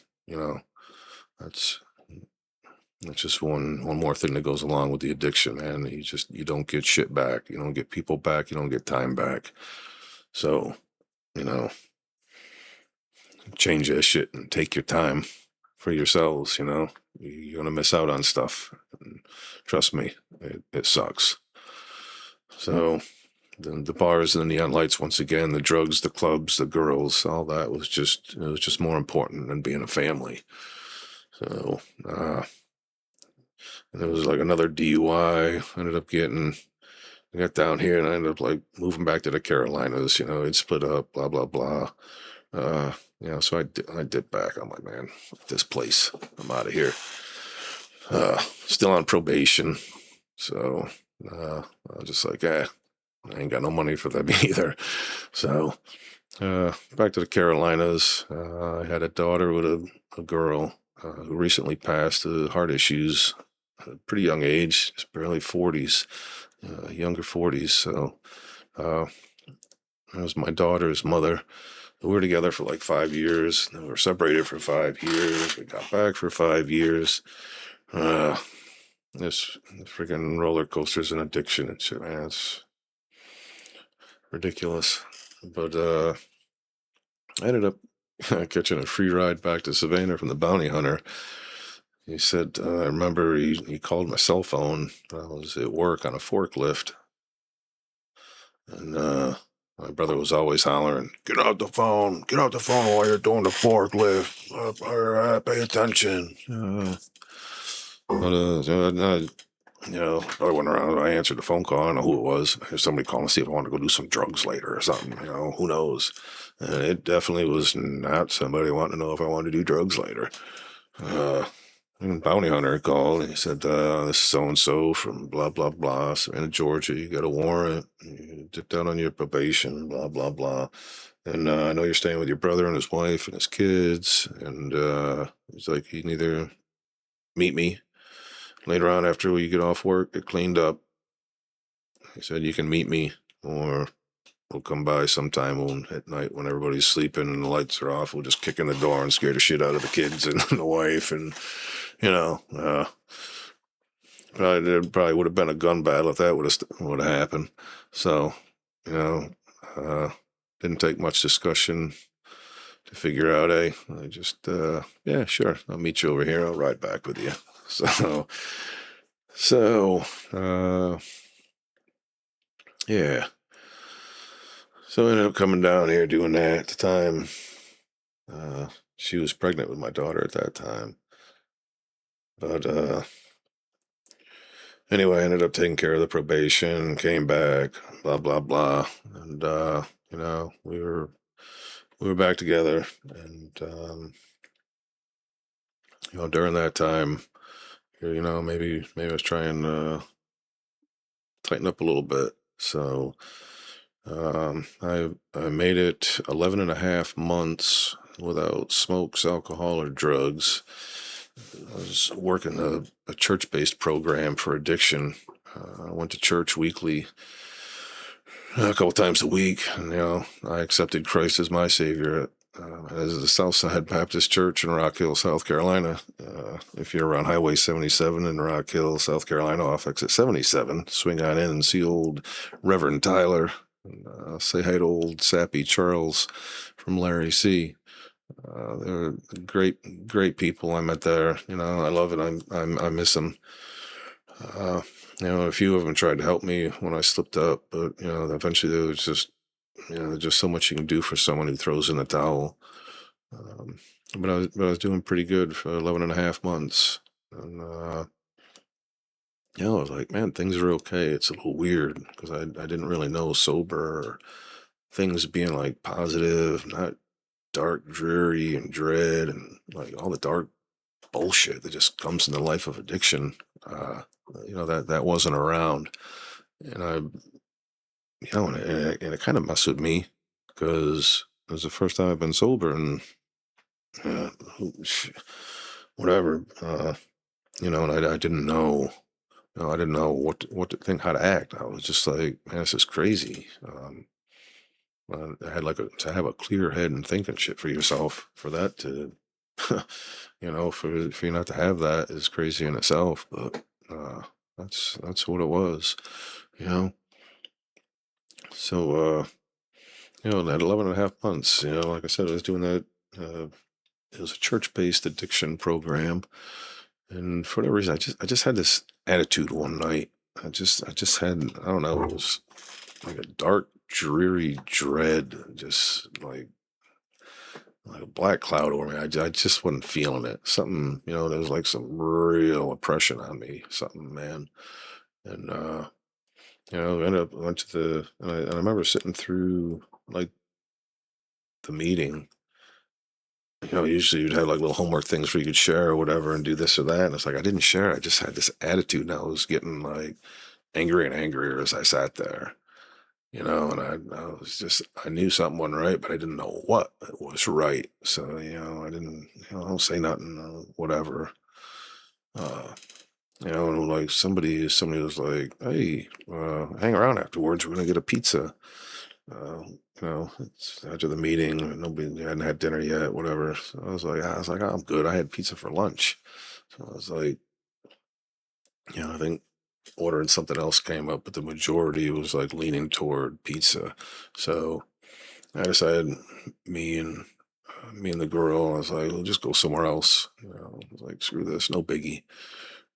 Speaker 2: That's just one more thing that goes along with the addiction, man. You don't get shit back. You don't get people back. You don't get time back. So, change that shit and take your time for yourselves. You're gonna miss out on stuff. And trust me, it sucks. So, the bars and the neon lights, once again, the drugs, the clubs, the girls, all that was just more important than being a family. So, and it was like another DUI. I got down here and I ended up like moving back to the Carolinas. It split up, blah blah blah. So I dipped back. I'm like, man, this place, I'm out of here. Still on probation, so I was just like, I ain't got no money for them either. So back to the Carolinas. I had a daughter with a girl who recently passed heart issues at a pretty young age, just barely 40s, younger 40s. So it was my daughter's mother. We were together for like 5 years. We were separated for 5 years. We got back for 5 years. This freaking roller coasters and addiction and shit, man. It's ridiculous. But I ended up catching a free ride back to Savannah from the bounty hunter. He said, I remember he called my cell phone. I was at work on a forklift. And my brother was always hollering, get out the phone while you're doing the forklift. Pay attention. I went around, I answered the phone call. I don't know who it was. There's somebody calling to see if I want to go do some drugs later or something. Who knows? And it definitely was not somebody wanting to know if I wanted to do drugs later. Bounty hunter called and he said, this is so-and-so from blah, blah, blah, Savannah, Georgia. You got a warrant. You dipped out on your probation, blah, blah, blah. And I know you're staying with your brother and his wife and his kids. And he's like, you can either meet me later on after you get off work, get cleaned up. He said, you can meet me or we'll come by sometime at night when everybody's sleeping and the lights are off. We'll just kick in the door and scare the shit out of the kids and the wife. And, probably would have been a gun battle if that would have happened. So, didn't take much discussion to figure out, hey, I just, yeah, sure, I'll meet you over here. I'll ride back with you. So, so, uh, yeah. So I ended up coming down here doing that. At the time, she was pregnant with my daughter at that time. But anyway, I ended up taking care of the probation, came back, blah blah blah, and we were back together, and during that time, maybe I was trying to tighten up a little bit. So I made it 11 and a half months without smokes, alcohol, or drugs. I was working a church-based program for addiction. I went to church weekly, a couple times a week, and I accepted Christ as my Savior. As the Southside Baptist Church in Rock Hill, South Carolina. If you're around Highway 77 in Rock Hill, South Carolina, off exit 77, swing on in and see old Reverend Tyler. And, say hi to old Sappy Charles from Larry C. They're great people I met there. I love it. I miss them. Uh, a few of them tried to help me when I slipped up, but eventually there was just there's just so much you can do for someone who throws in the towel. Um, but I was doing pretty good for 11 and a half months, and I was like, man, things are okay. It's a little weird because I didn't really know sober or things being like positive, not dark, dreary, and dread, and like all the dark bullshit that just comes in the life of addiction. Uh, that wasn't around, and it kind of messed with me because it was the first time I've been sober, and uh, whatever, and I didn't know. I didn't know what to think, how to act. I was just like, man, this is crazy. I had to have a clear head and thinking shit for yourself. For that to, for you not to have that is crazy in itself. But that's what it was, you know. So at 11 and a half months, like I said, I was doing that. It was a church-based addiction program, and for whatever reason, I just had this attitude one night. I just had, I don't know, it was like a dark, dreary dread, just like a black cloud over me. I just wasn't feeling it. Something, there was like some real oppression on me. Something, man. And ended up went to and I remember sitting through like the meeting. Usually you'd have like little homework things where you could share or whatever and do this or that. And it's like I didn't share. I just had this attitude, and I was getting like angrier and angrier as I sat there. And I was just, I knew something wasn't right, but I didn't know what was right. So, I didn't, I don't say nothing, whatever. Uh, and like somebody was like, hey, hang around afterwards. We're going to get a pizza. It's after the meeting, nobody hadn't had dinner yet, whatever. So I was like, oh, I'm good. I had pizza for lunch. So I was like, I think ordering something else came up, but the majority was like leaning toward pizza. So I decided, me and me and the girl, I was like, we'll just go somewhere else. I was like, screw this, no biggie.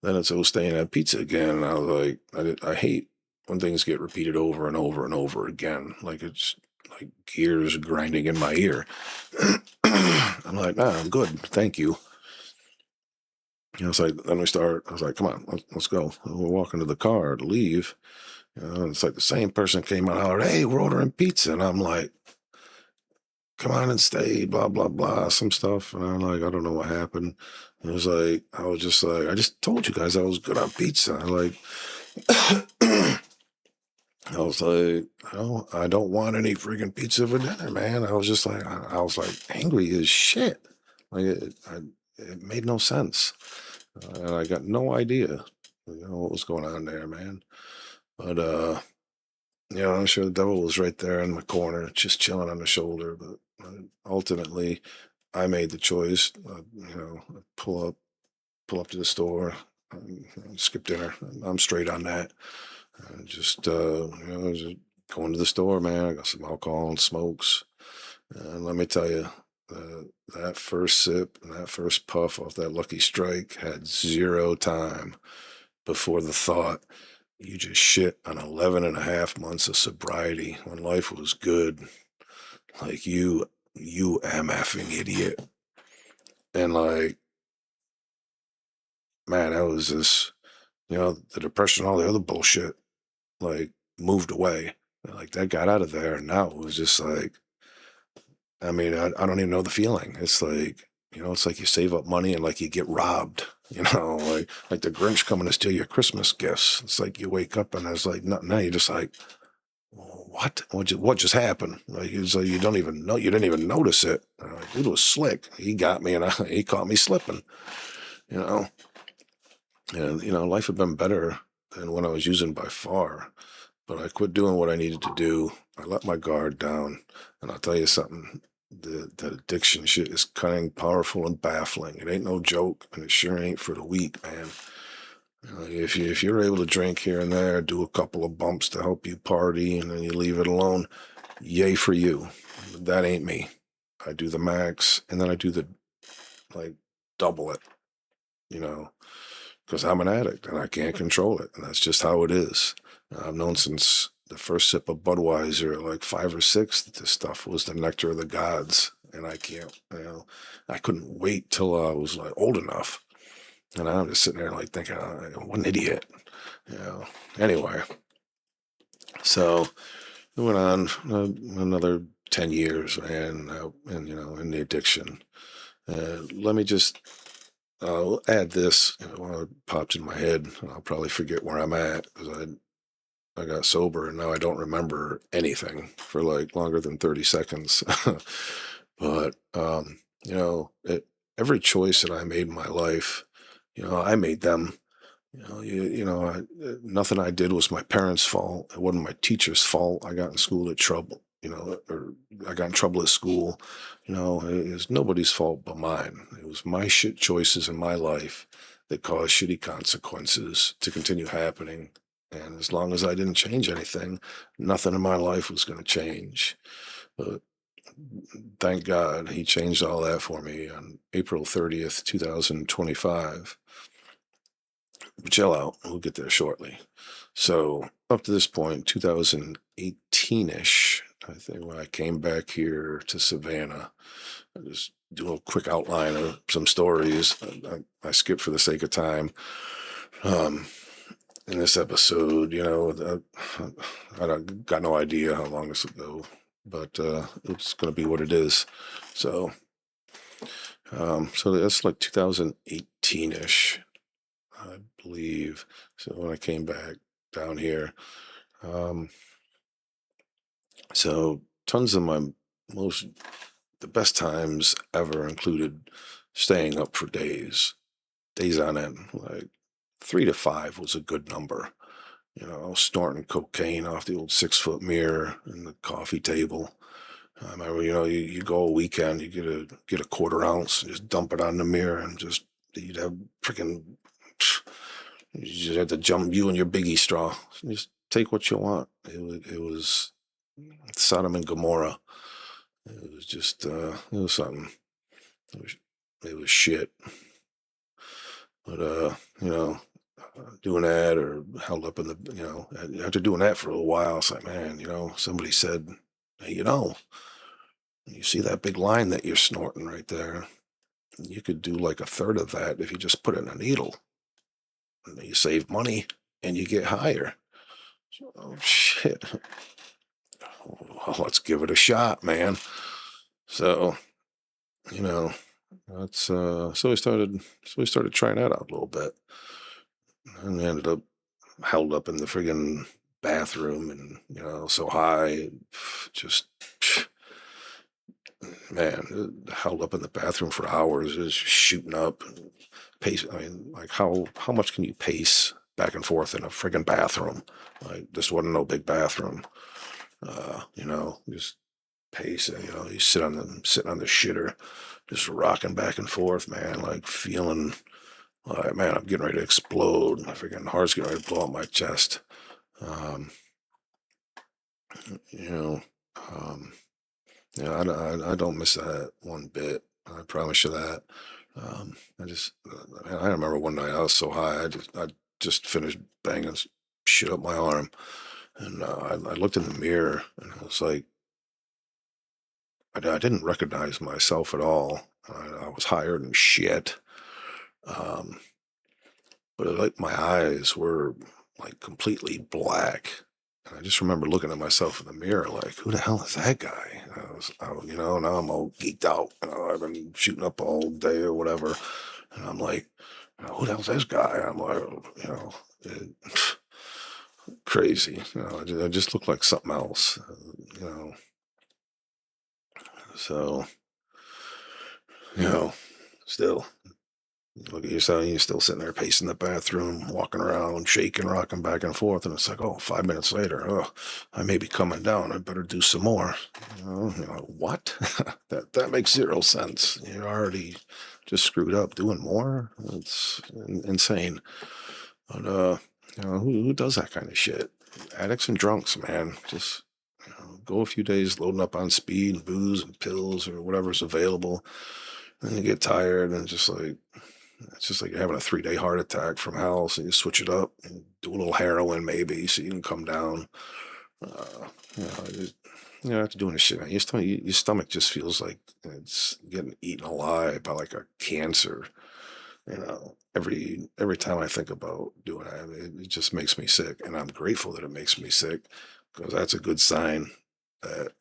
Speaker 2: Then it's staying at pizza again, and I was like, I hate when things get repeated over and over and over again. Like it's like gears grinding in my ear. I'm like, nah, I'm good, thank you. It's like then we start. I was like, come on, let's go. And we're walking to the car to leave. And it's like the same person came out and hollered, hey, we're ordering pizza. And I'm like, come on and stay, blah, blah, blah, some stuff. And I'm like, I don't know what happened. And it was like, I was just like, I just told you guys I was good on pizza. Like, I was like, I don't want any freaking pizza for dinner, man. I was just like, I was like angry as shit. Like, it made no sense. And I got no idea, what was going on there, man. But, I'm sure the devil was right there in my corner, just chilling on the shoulder. But ultimately, I made the choice. Pull up to the store, skip dinner. I'm straight on that. Just just going to the store, man. I got some alcohol and smokes, and let me tell you, that first sip and that first puff off that Lucky Strike had zero time before the thought, you just shit on 11 and a half months of sobriety when life was good. Like you MFing idiot. And like, man, that was just, the depression, all the other bullshit, like moved away. Like that got out of there. And now it was just like, I mean, I don't even know the feeling. It's like, it's like you save up money and like you get robbed, like the Grinch coming to steal your Christmas gifts. It's like you wake up and it's like, now you're just like, what? What just happened? Like, it's like you don't even know, you didn't even notice it. Dude was slick. He got me and he caught me slipping, you know? And, life had been better than when I was using by far. But I quit doing what I needed to do. I let my guard down. And I'll tell you something, that addiction shit is cunning, powerful, and baffling. It ain't no joke, and it sure ain't for the weak, man. If you're able to drink here and there, do a couple of bumps to help you party, and then you leave it alone, yay for you. But that ain't me. I do the max, and then I do the, like, double it, you know because I'm an addict and I can't control it. And that's just how it is. I've known since the first sip of Budweiser at like 5 or 6 that this stuff was the nectar of the gods. And I can't, I couldn't wait till I was like old enough. And I'm just sitting there like thinking, what an idiot. You know. Anyway, so it went on another 10 years, and in the addiction. Let me just I'll add this, when it popped in my head. I'll probably forget where I'm at because I got sober and now I don't remember anything for like longer than 30 seconds. But, every choice that I made in my life, I made them. Nothing I did was my parents' fault. It wasn't my teacher's fault. I got in school at trouble, or I got in trouble at school. It was nobody's fault but mine. It was my shit choices in my life that caused shitty consequences to continue happening. And as long as I didn't change anything, nothing in my life was going to change. But thank God he changed all that for me on April 30th, 2025. Chill out. We'll get there shortly. So up to this point, 2018-ish, I think, when I came back here to Savannah, I just do a quick outline of some stories. I skip for the sake of time. In this episode, I got no idea how long this will go, but it's going to be what it is. So that's like 2018-ish. I believe. So when I came back down here, um, so tons of the best times ever included staying up for days on end. Like 3 to 5 was a good number. Snorting cocaine off the old 6-foot mirror and the coffee table. I remember, you go a weekend, you get a quarter ounce, and just dump it on the mirror, and just you'd have freaking. You just had to jump you and your biggie straw. Just take what you want. It was Sodom and Gomorrah. It was just it was something. It was shit. But doing that or held up in after doing that for a while, it's like, man, somebody said, hey, you see that big line that you're snorting right there? You could do like a third of that if you just put it in a needle. And then you save money and you get higher. Oh shit. Well, let's give it a shot, man. So, that's so we started trying that out a little bit. And we ended up held up in the friggin' bathroom and, so high, just man, held up in the bathroom for hours, just shooting up and pace. I mean, like how much can you pace back and forth in a friggin' bathroom? Like this wasn't no big bathroom. Just pace. You sitting on the shitter, just rocking back and forth, man. Like feeling like, man, I'm getting ready to explode. My freaking heart's getting ready to blow out my chest. Um, you know, um, Yeah, I don't miss that one bit. I promise you that. I just, man, I remember one night I was so high, I just finished banging shit up my arm, and I looked in the mirror, and I was like, I didn't recognize myself at all. I was higher than shit. Um, but like my eyes were like completely black. And I just remember looking at myself in the mirror, like, who the hell is that guy? Now I'm all geeked out. I've been shooting up all day or whatever. And I'm like, who the hell's this guy? I'm like, it, crazy. I just look like something else, you know. So, you know, still. Look at yourself, you're still sitting there pacing the bathroom, walking around, shaking, rocking back and forth. And it's like, oh, 5 minutes later, oh, I may be coming down. I better do some more. What? That makes zero sense. You're already just screwed up. Doing more? It's insane. But, who does that kind of shit? Addicts and drunks, man. Just go a few days loading up on speed and booze and pills or whatever's available. Then you get tired and just like, it's just like you're having a 3 day heart attack from hell. So you switch it up and do a little heroin maybe so you can come down. Uh, you know, it- after doing this shit, man, your stomach just feels like it's getting eaten alive by like a cancer. Every time I think about doing that, it just makes me sick, and I'm grateful that it makes me sick because that's a good sign that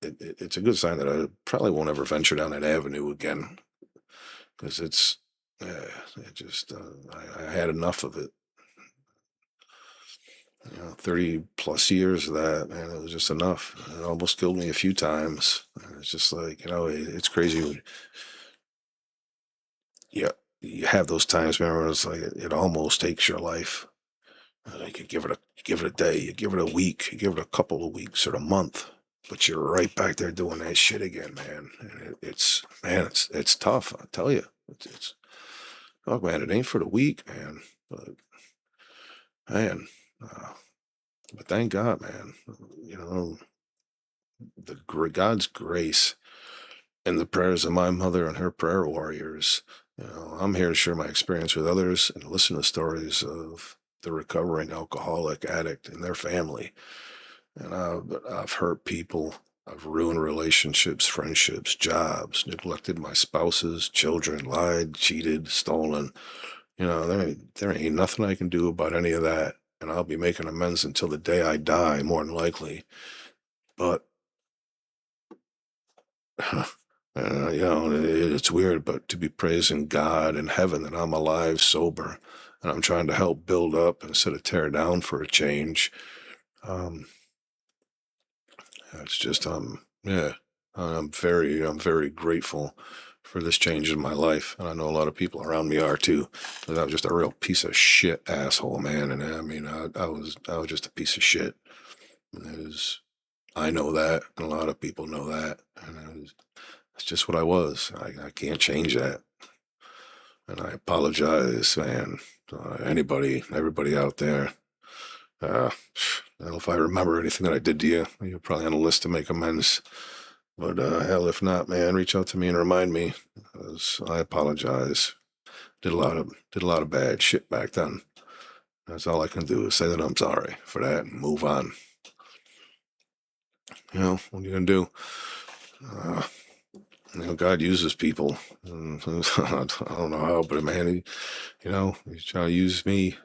Speaker 2: it's a good sign that I probably won't ever venture down that avenue again because it just I had enough of it. 30 plus years of that, man, it was just enough. It almost killed me a few times. And it's just like, it's crazy when you, you have those times, man, where it's like it almost takes your life. Like you give it a day, you give it a week, you give it a couple of weeks or a month, but you're right back there doing that shit again, man. And it's tough. I tell you, it's oh man, it ain't for the weak, man. But man, uh, but thank God, man. You know, God's grace and the prayers of my mother and her prayer warriors. I'm here to share my experience with others and listen to stories of the recovering alcoholic addict and their family. And I've hurt people. I've ruined relationships, friendships, jobs, neglected my spouses, children, lied, cheated, stolen. There ain't nothing I can do about any of that. And I'll be making amends until the day I die, more than likely. But it's weird, but to be praising God in heaven that I'm alive, sober, and I'm trying to help build up instead of tear down for a change. Um, it's just, yeah, I'm very grateful for this change in my life, and I know a lot of people around me are too. 'Cause I was just a real piece of shit asshole, man, and I mean, I was just a piece of shit. And I know that, and a lot of people know that, and it's just what I was. I can't change that. And I apologize, man. Everybody out there. Uh, I don't know if I remember anything that I did to you. You're probably on a list to make amends. But hell, if not, man, reach out to me and remind me. 'Cause I apologize. Did a lot of bad shit back then. That's all I can do is say that I'm sorry for that and move on. What are you gonna do? Uh, God uses people. And I don't know how, but man, he's trying to use me.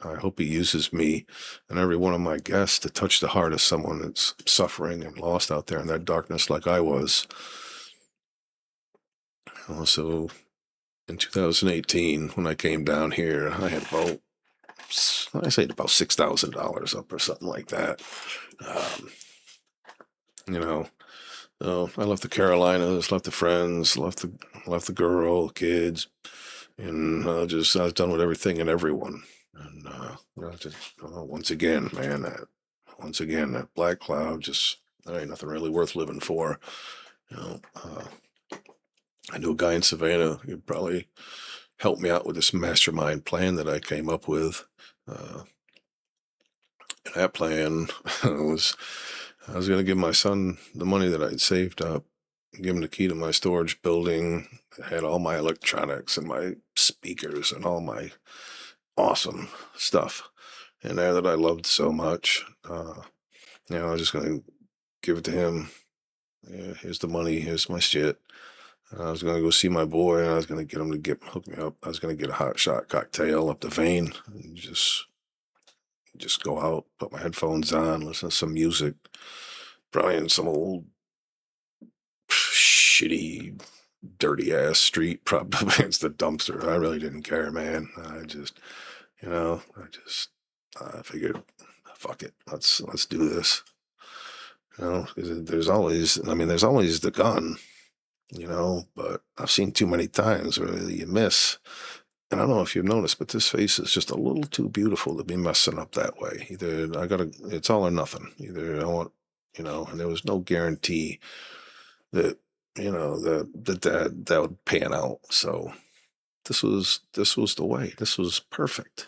Speaker 2: I hope he uses me and every one of my guests to touch the heart of someone that's suffering and lost out there in that darkness like I was. So in 2018, when I came down here, I had I say about $6,000 up or something like that. Um, you know, so I left the Carolinas, left the friends, left the girl, kids, and I was done with everything and everyone. And just once again, man, that black cloud just there ain't nothing really worth living for. You know, uh, I knew a guy in Savannah who'd probably help me out with this mastermind plan that I came up with. And that plan was I was going to give my son the money that I'd saved up, give him the key to my storage building. It had all my electronics and my speakers and all my awesome stuff in there that I loved so much. I was just going to give it to him. Yeah, here's the money. Here's my shit. I was going to go see my boy, and I was going to get him to hook me up. I was going to get a hot shot cocktail up the vein, and just go out, put my headphones on, listen to some music, probably in some old shitty, dirty ass street, probably against the dumpster. I really didn't care, man. I figured, fuck it, let's do this. 'Cause there's always the gun, but I've seen too many times where you miss. And I don't know if you've noticed, but this face is just a little too beautiful to be messing up that way. It's all or nothing. Either I want, and there was no guarantee that, that would pan out. So this was the way. This was perfect.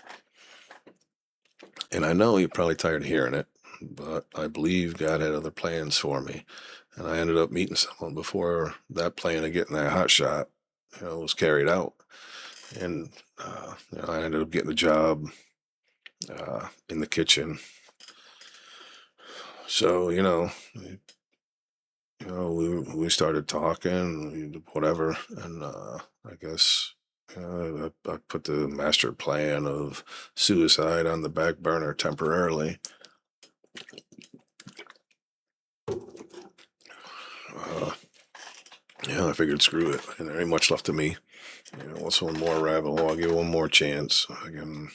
Speaker 2: And I know you're probably tired of hearing it, but I believe God had other plans for me. And I ended up meeting someone before that plan of getting that hot shot, was carried out. And I ended up getting a job in the kitchen. So we started talking, whatever, and I guess I put the master plan of suicide on the back burner temporarily. Uh, I figured screw it, and there ain't much left of me. What's one more rabbit hole? I'll give one more chance. Again,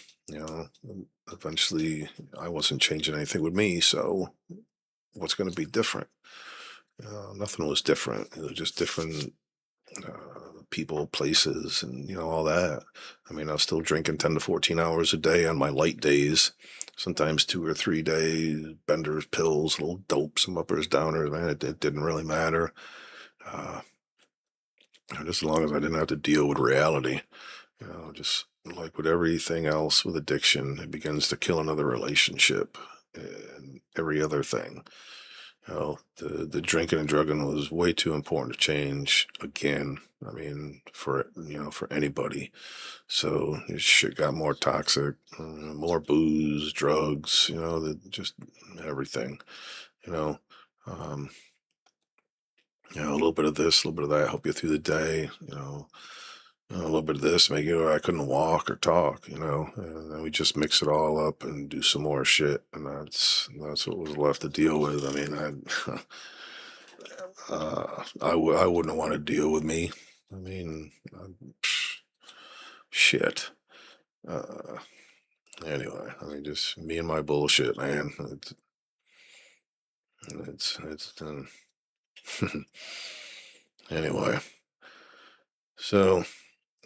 Speaker 2: eventually I wasn't changing anything with me, so what's going to be different? Nothing was different. It was just different people, places, and all that. I mean, I was still drinking 10 to 14 hours a day on my light days, sometimes 2 or 3 days, benders, pills, little dope, some uppers, downers. Man, it didn't really matter. Uh, just as long as I didn't have to deal with reality, just like with everything else with addiction, it begins to kill another relationship and every other thing. The drinking and drugging was way too important to change again. I mean, for anybody. So this shit got more toxic, more booze, drugs, just everything, you know. Um, a little bit of this, a little bit of that, help you through the day, a little bit of this, make I couldn't walk or talk, and then we just mix it all up and do some more shit, and that's what was left to deal with. I mean, I wouldn't want to deal with me. I mean, shit. Uh, anyway, I mean, just me and my bullshit, man. It's done. Anyway, so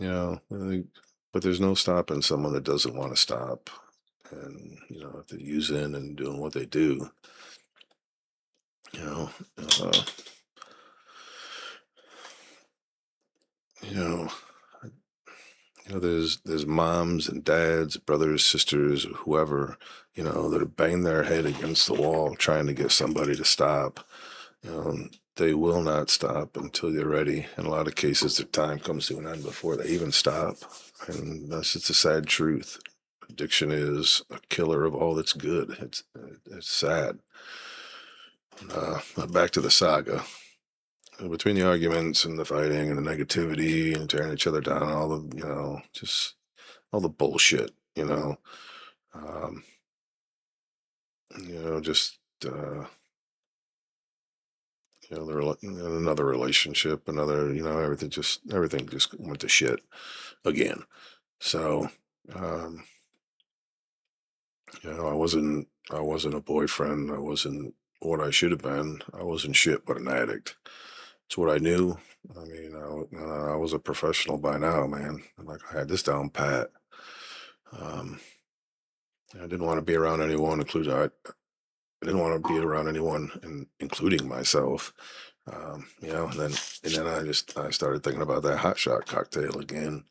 Speaker 2: I think, but there's no stopping someone that doesn't want to stop, and if they're using and doing what they do, you know, uh, you know, there's moms and dads, brothers, sisters, whoever, that are banging their head against the wall trying to get somebody to stop. They will not stop until you're ready. In a lot of cases, their time comes to an end before they even stop, and that's just a sad truth. Addiction is a killer of all that's good. It's sad. Back to the saga. Between the arguments and the fighting and the negativity and tearing each other down, all the just all the bullshit, um, just another relationship, another everything just went to shit again. So, um, I wasn't a boyfriend. I wasn't what I should have been. I wasn't shit, but an addict. It's what I knew. I mean, I was a professional by now, man. Like I had this down pat. Um, I didn't want to be around anyone, I didn't want to be around anyone, including myself. And then I started thinking about that hot shot cocktail again,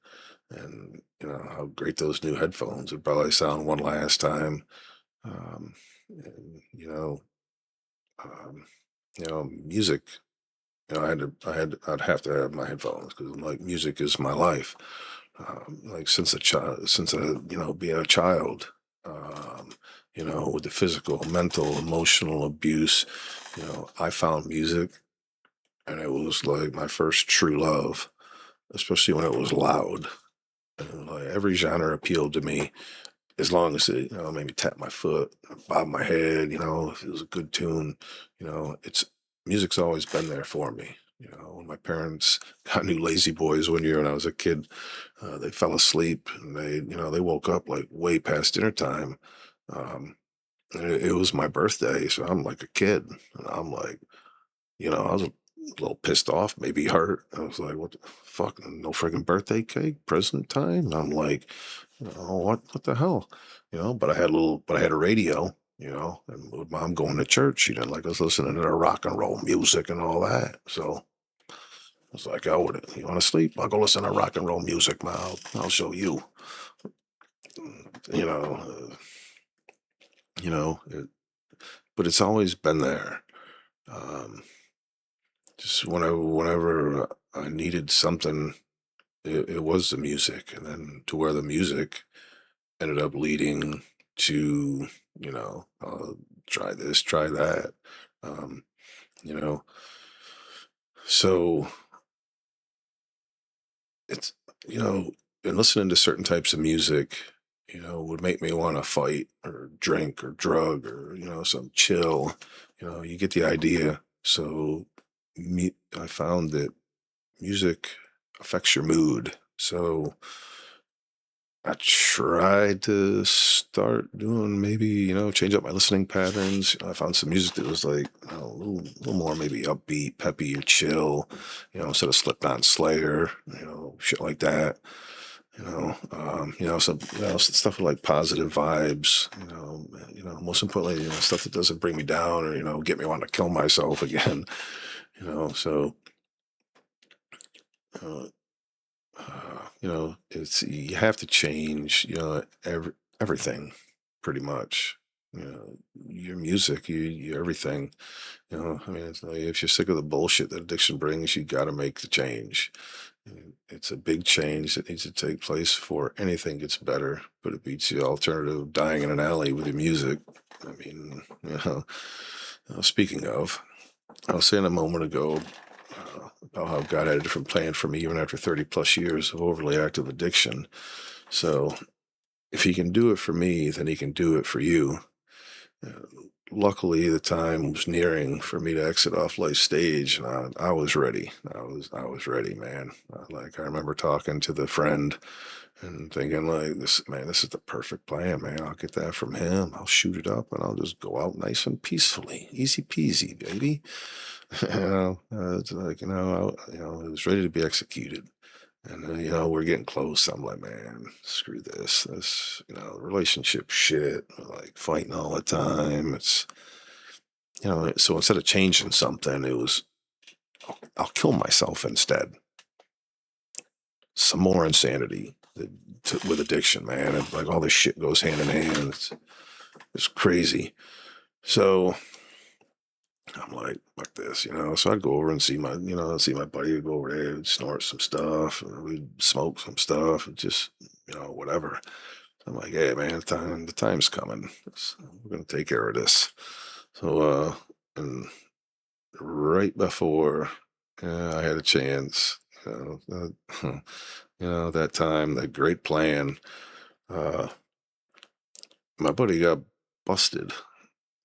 Speaker 2: and how great those new headphones would probably sound one last time. And Um, music. I'd have to have my headphones because like music is my life. Like since a child, since being a child, um, with the physical, mental, emotional abuse, I found music, and it was like my first true love, especially when it was loud. And like every genre appealed to me as long as it, made me tap my foot, bob my head, if it was a good tune, it's music's always been there for me. When my parents got new Lazy Boys one year when I was a kid, they fell asleep and they woke up like way past dinner time. And it was my birthday, so I'm like a kid, and I'm like, I was a little pissed off, maybe hurt. I was like, what the fuck? No friggin' birthday cake, present time? And I'm like, what the hell? But I had a radio, and with mom going to church, she didn't like us listening to the rock and roll music and all that. So I was like, oh, you want to sleep? I'll go listen to rock and roll music, man. I'll show you. You know, uh, you know, it, but it's always been there. Um, just whenever I needed something, it was the music, and then to where the music ended up leading to, you know, uh, try this, try that. Um, you know, so it's, you know, and listening to certain types of music, would make me want to fight or drink or drug or, some chill. You get the idea. So I found that music affects your mood. So I tried to start doing maybe, change up my listening patterns. I found some music that was like a little more maybe upbeat, peppy, or chill, instead of Slipknot, Slayer, shit like that. Some stuff with like positive vibes. Most importantly, stuff that doesn't bring me down or get me wanting to kill myself again. So uh, it's you have to change, everything pretty much. Your music, you everything. I mean, it's like if you're sick of the bullshit that addiction brings, you got to make the change. And it's a big change that needs to take place before anything gets better. But it beats the alternative dying in an alley with your music. I mean, speaking of, I was saying a moment ago about how God had a different plan for me even after 30 plus years of overly active addiction. So if he can do it for me, then he can do it for you. Uh, Luckily, the time was nearing for me to exit off life stage, and I was ready. I was ready, man. Like I remember talking to the friend and thinking, like, this is the perfect plan, man. I'll get that from him. I'll shoot it up, and I'll just go out nice and peacefully, easy peasy, baby. It's like it was ready to be executed. And then, we're getting close. I'm like, man, screw this. This, relationship shit, like fighting all the time. So instead of changing something, it was, I'll kill myself instead. Some more insanity with addiction, man. And like all this shit goes hand in hand. It's crazy. So I'm like, fuck this, So I'd go over and see my buddy. Would go over there, and snort some stuff, and we'd smoke some stuff, and just, whatever. I'm like, hey man, the time's coming. We're gonna take care of this. So and right before I had a chance, that time, that great plan, uh, my buddy got busted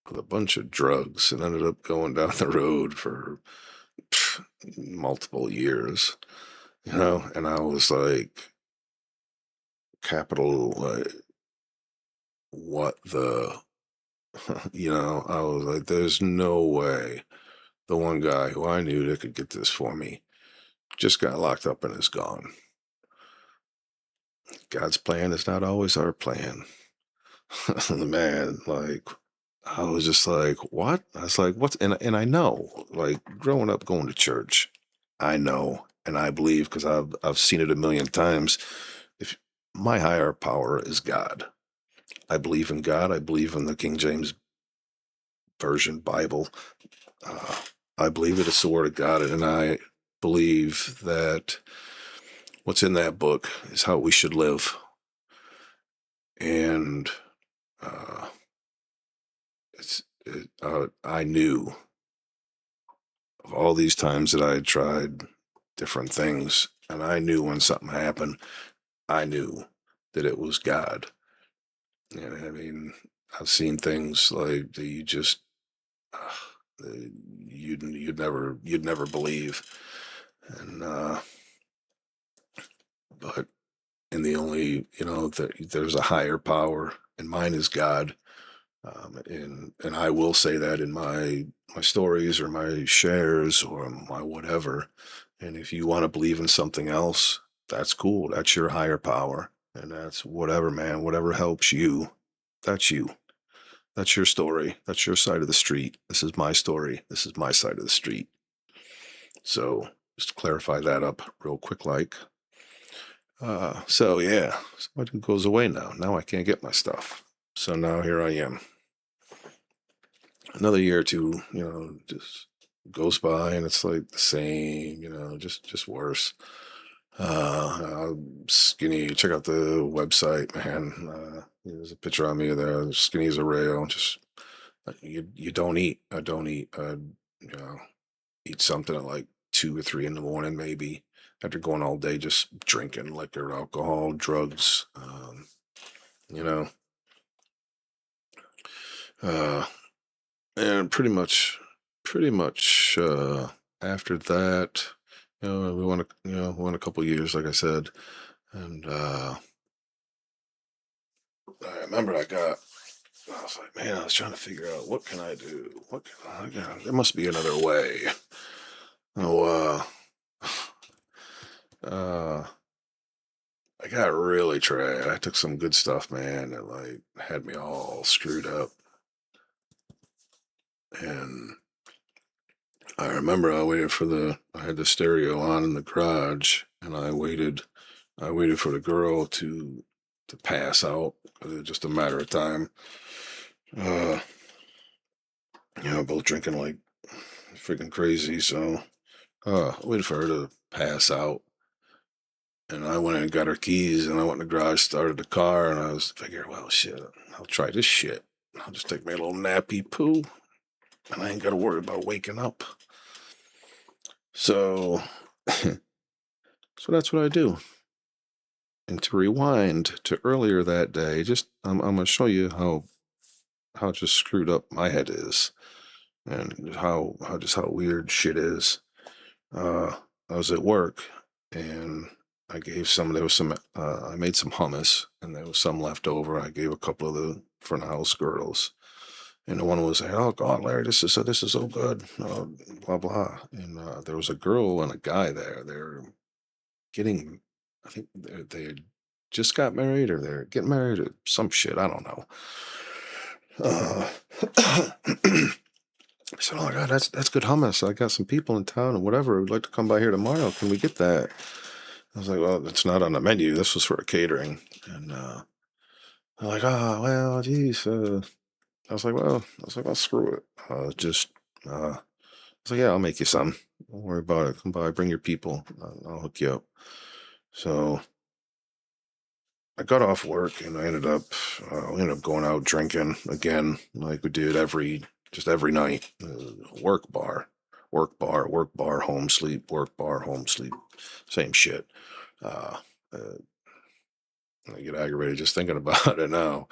Speaker 2: with a bunch of drugs and ended up going down the road for multiple years. And I was like, capital, what the, I was like, there's no way the one guy who I knew that could get this for me just got locked up and is gone. God's plan is not always our plan. Man, like, I was just like, what? I was like, what? And I know, like, growing up going to church, I know and I believe because I've seen it a million times. If my higher power is God, I believe in God. I believe in the King James version Bible. I believe it is the Word of God, and I believe that what's in that book is how we should live. And uh, I knew of all these times that I had tried different things, and I knew when something happened, I knew that it was God. And I mean, I've seen things like that you just uh, you'd never believe, and but in the only there's a higher power, and mine is God. And I will say that in my stories or my shares or my whatever. And if you want to believe in something else, that's cool. That's your higher power, and that's whatever, man. Whatever helps you, that's you. That's your story. That's your side of the street. This is my story. This is my side of the street. So just to clarify that up real quick, like. So yeah, somebody goes away now. Now I can't get my stuff. So now here I am. Another year or two, just goes by and it's like the same, just worse. I'm skinny. Check out the website, man. There's a picture of me there, skinny as a rail. Just you don't eat. I don't eat. You know, eat something at like 2 or 3 in the morning, maybe after going all day just drinking liquor, alcohol, drugs. You know, uh, and pretty much after that, we went a couple years, like I said, and I remember I was like, man, I was trying to figure out what can I do? What can I got? There must be another way. Oh, uh, I got really tried. I took some good stuff, man, that like had me all screwed up. And I remember I had the stereo on in the garage, and I waited for the girl to pass out. It was just a matter of time. Uh, both drinking like freaking crazy. So, I waited for her to pass out, and I went and got her keys, and I went in the garage, started the car, and I was figuring, well, shit, I'll try this shit. I'll just take my little nappy poo, and I ain't got to worry about waking up. So, so that's what I do. And to rewind to earlier that day, just I'm gonna show you how just screwed up my head is, and how weird shit is. I was at work, and there was some, I made some hummus, and there was some left over. I gave a couple of the front of house girls, and the one was like, "Oh God, Larry, this is so good," blah blah. And there was a girl and a guy there. They're getting, I think they had just got married, or they're getting married, or some shit. I don't know. Uh, I said, "Oh my God, that's good hummus. I got some people in town and whatever would like to come by here tomorrow. Can we get that?" I was like, "Well, it's not on the menu. This was for a catering." And they're like, "Oh, well, geez." I was like, "Well, screw it. Just." I was like, "Yeah, I'll make you some. Don't worry about it. Come by, bring your people. I'll hook you up." So I got off work, and we ended up going out drinking again, like we did every night. Work bar, home sleep, work bar, home sleep, same shit. Uh, uh, I get aggravated just thinking about it now.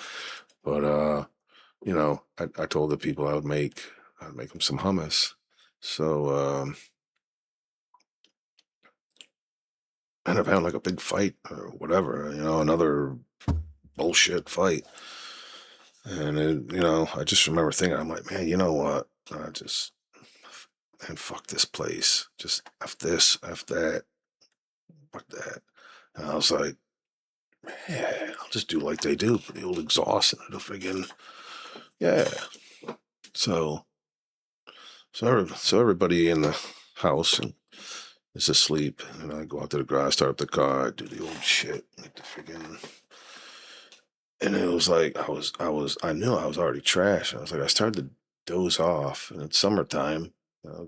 Speaker 2: But I told the people I'd make them some hummus. So I ended up having like a big fight or whatever, another bullshit fight. And I just remember thinking, I'm like, man, you know what? Man, fuck this place. Just F this, F that, fuck that. And I was like, man, I'll just do like they do, put the old exhaust into the friggin', yeah. So, so everybody in the house is asleep, and I go out to the garage, start up the car, do the old shit, like the friggin', and it was like I knew I was already trash. I was like, I started doze off, and it's summertime.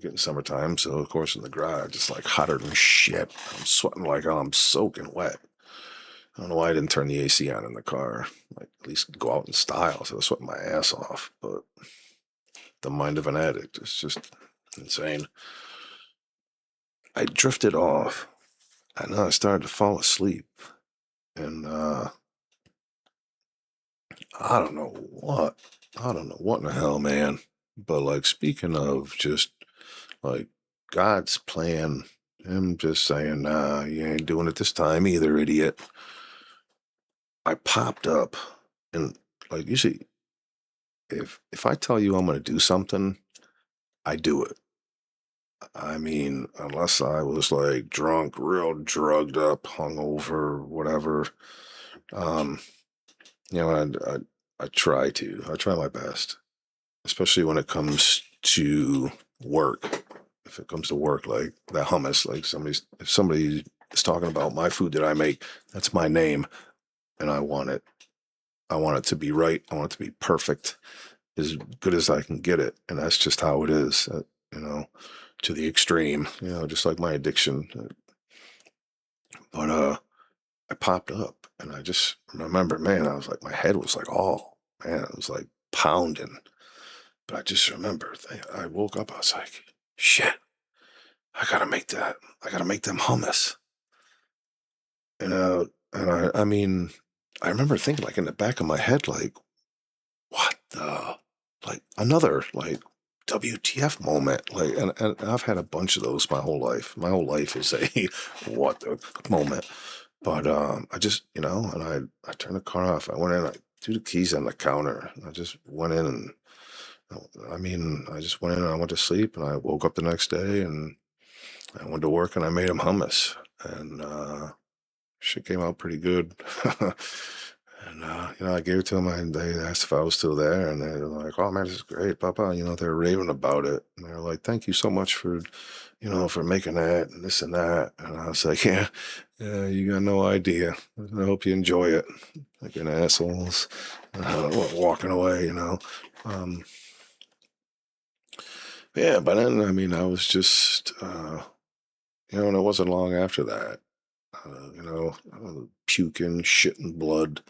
Speaker 2: Getting summertime, so of course in the garage it's like hotter than shit. I'm sweating like I'm soaking wet. I don't know why I didn't turn the AC on in the car. Like at least go out in style. So I was sweating my ass off. But the mind of an addict is just insane. I drifted off, and then I started to fall asleep. And I don't know what. I don't know what in the hell, man. But like speaking of just like God's plan, him just saying, nah, you ain't doing it this time either, idiot. I popped up and like usually if I tell you I'm gonna do something, I do it. I mean, unless I was like drunk, real drugged up, hungover, whatever. Um, you know, I try my best, especially when it comes to work. If it comes to work, like that hummus, like if somebody is talking about my food that I make, that's my name, and I want it. I want it to be right. I want it to be perfect, as good as I can get it, and that's just how it is. You know, to the extreme. Just like my addiction. But I popped up, and I just remember, man, I was like, my head was like, oh man, it was like pounding. But I just remember, I woke up. I was like, shit, I gotta make that. I gotta make them hummus. And I mean, I remember thinking, like in the back of my head, like, what the, like another like WTF moment. Like, and I've had a bunch of those my whole life. My whole life is a what the moment. But I just, and I turned the car off. I went in, I threw the keys on the counter. I just went in and I mean, I just went in and I went to sleep, and I woke up the next day and I went to work and I made them hummus. And shit came out pretty good. And I gave it to them, and they asked if I was still there, and they were like, "Oh man, this is great, Papa." They were raving about it, and they were like, "Thank you so much for, for making that and this and that." And I was like, "Yeah, yeah, you got no idea. I hope you enjoy it." Like an assholes, walking away, Um, yeah, but then I mean, I was just, and it wasn't long after that. Puking, shitting blood.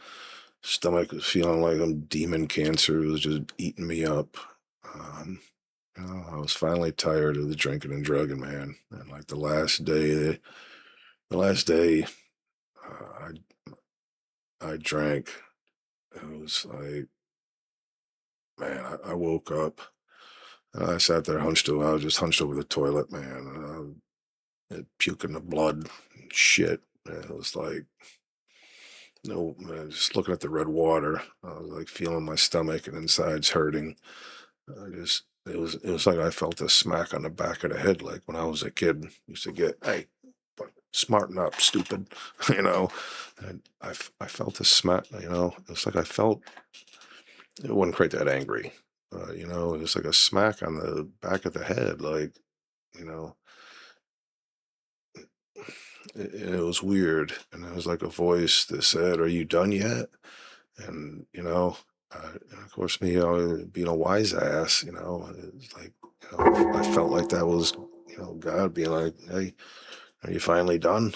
Speaker 2: Stomach was feeling like demon cancer. It was just eating me up. Um, I was finally tired of the drinking and drugging, man. And like the last day, I drank. It was like, man, I woke up. And I sat there hunched over. I was just hunched over the toilet, man. Puking the blood and shit. And it was like, no, man, just looking at the red water, I was like feeling my stomach and insides hurting. It was like I felt a smack on the back of the head, like when I was a kid. Used to get, hey, smarten up, stupid, you know. And I felt a smack, It's like I felt it wasn't quite that angry, it was like a smack on the back of the head, like you know, it was weird, and it was like a voice that said, "Are you done yet?" And and of course, me being a wise ass, it's like I felt like that was God being like, "Hey, are you finally done?"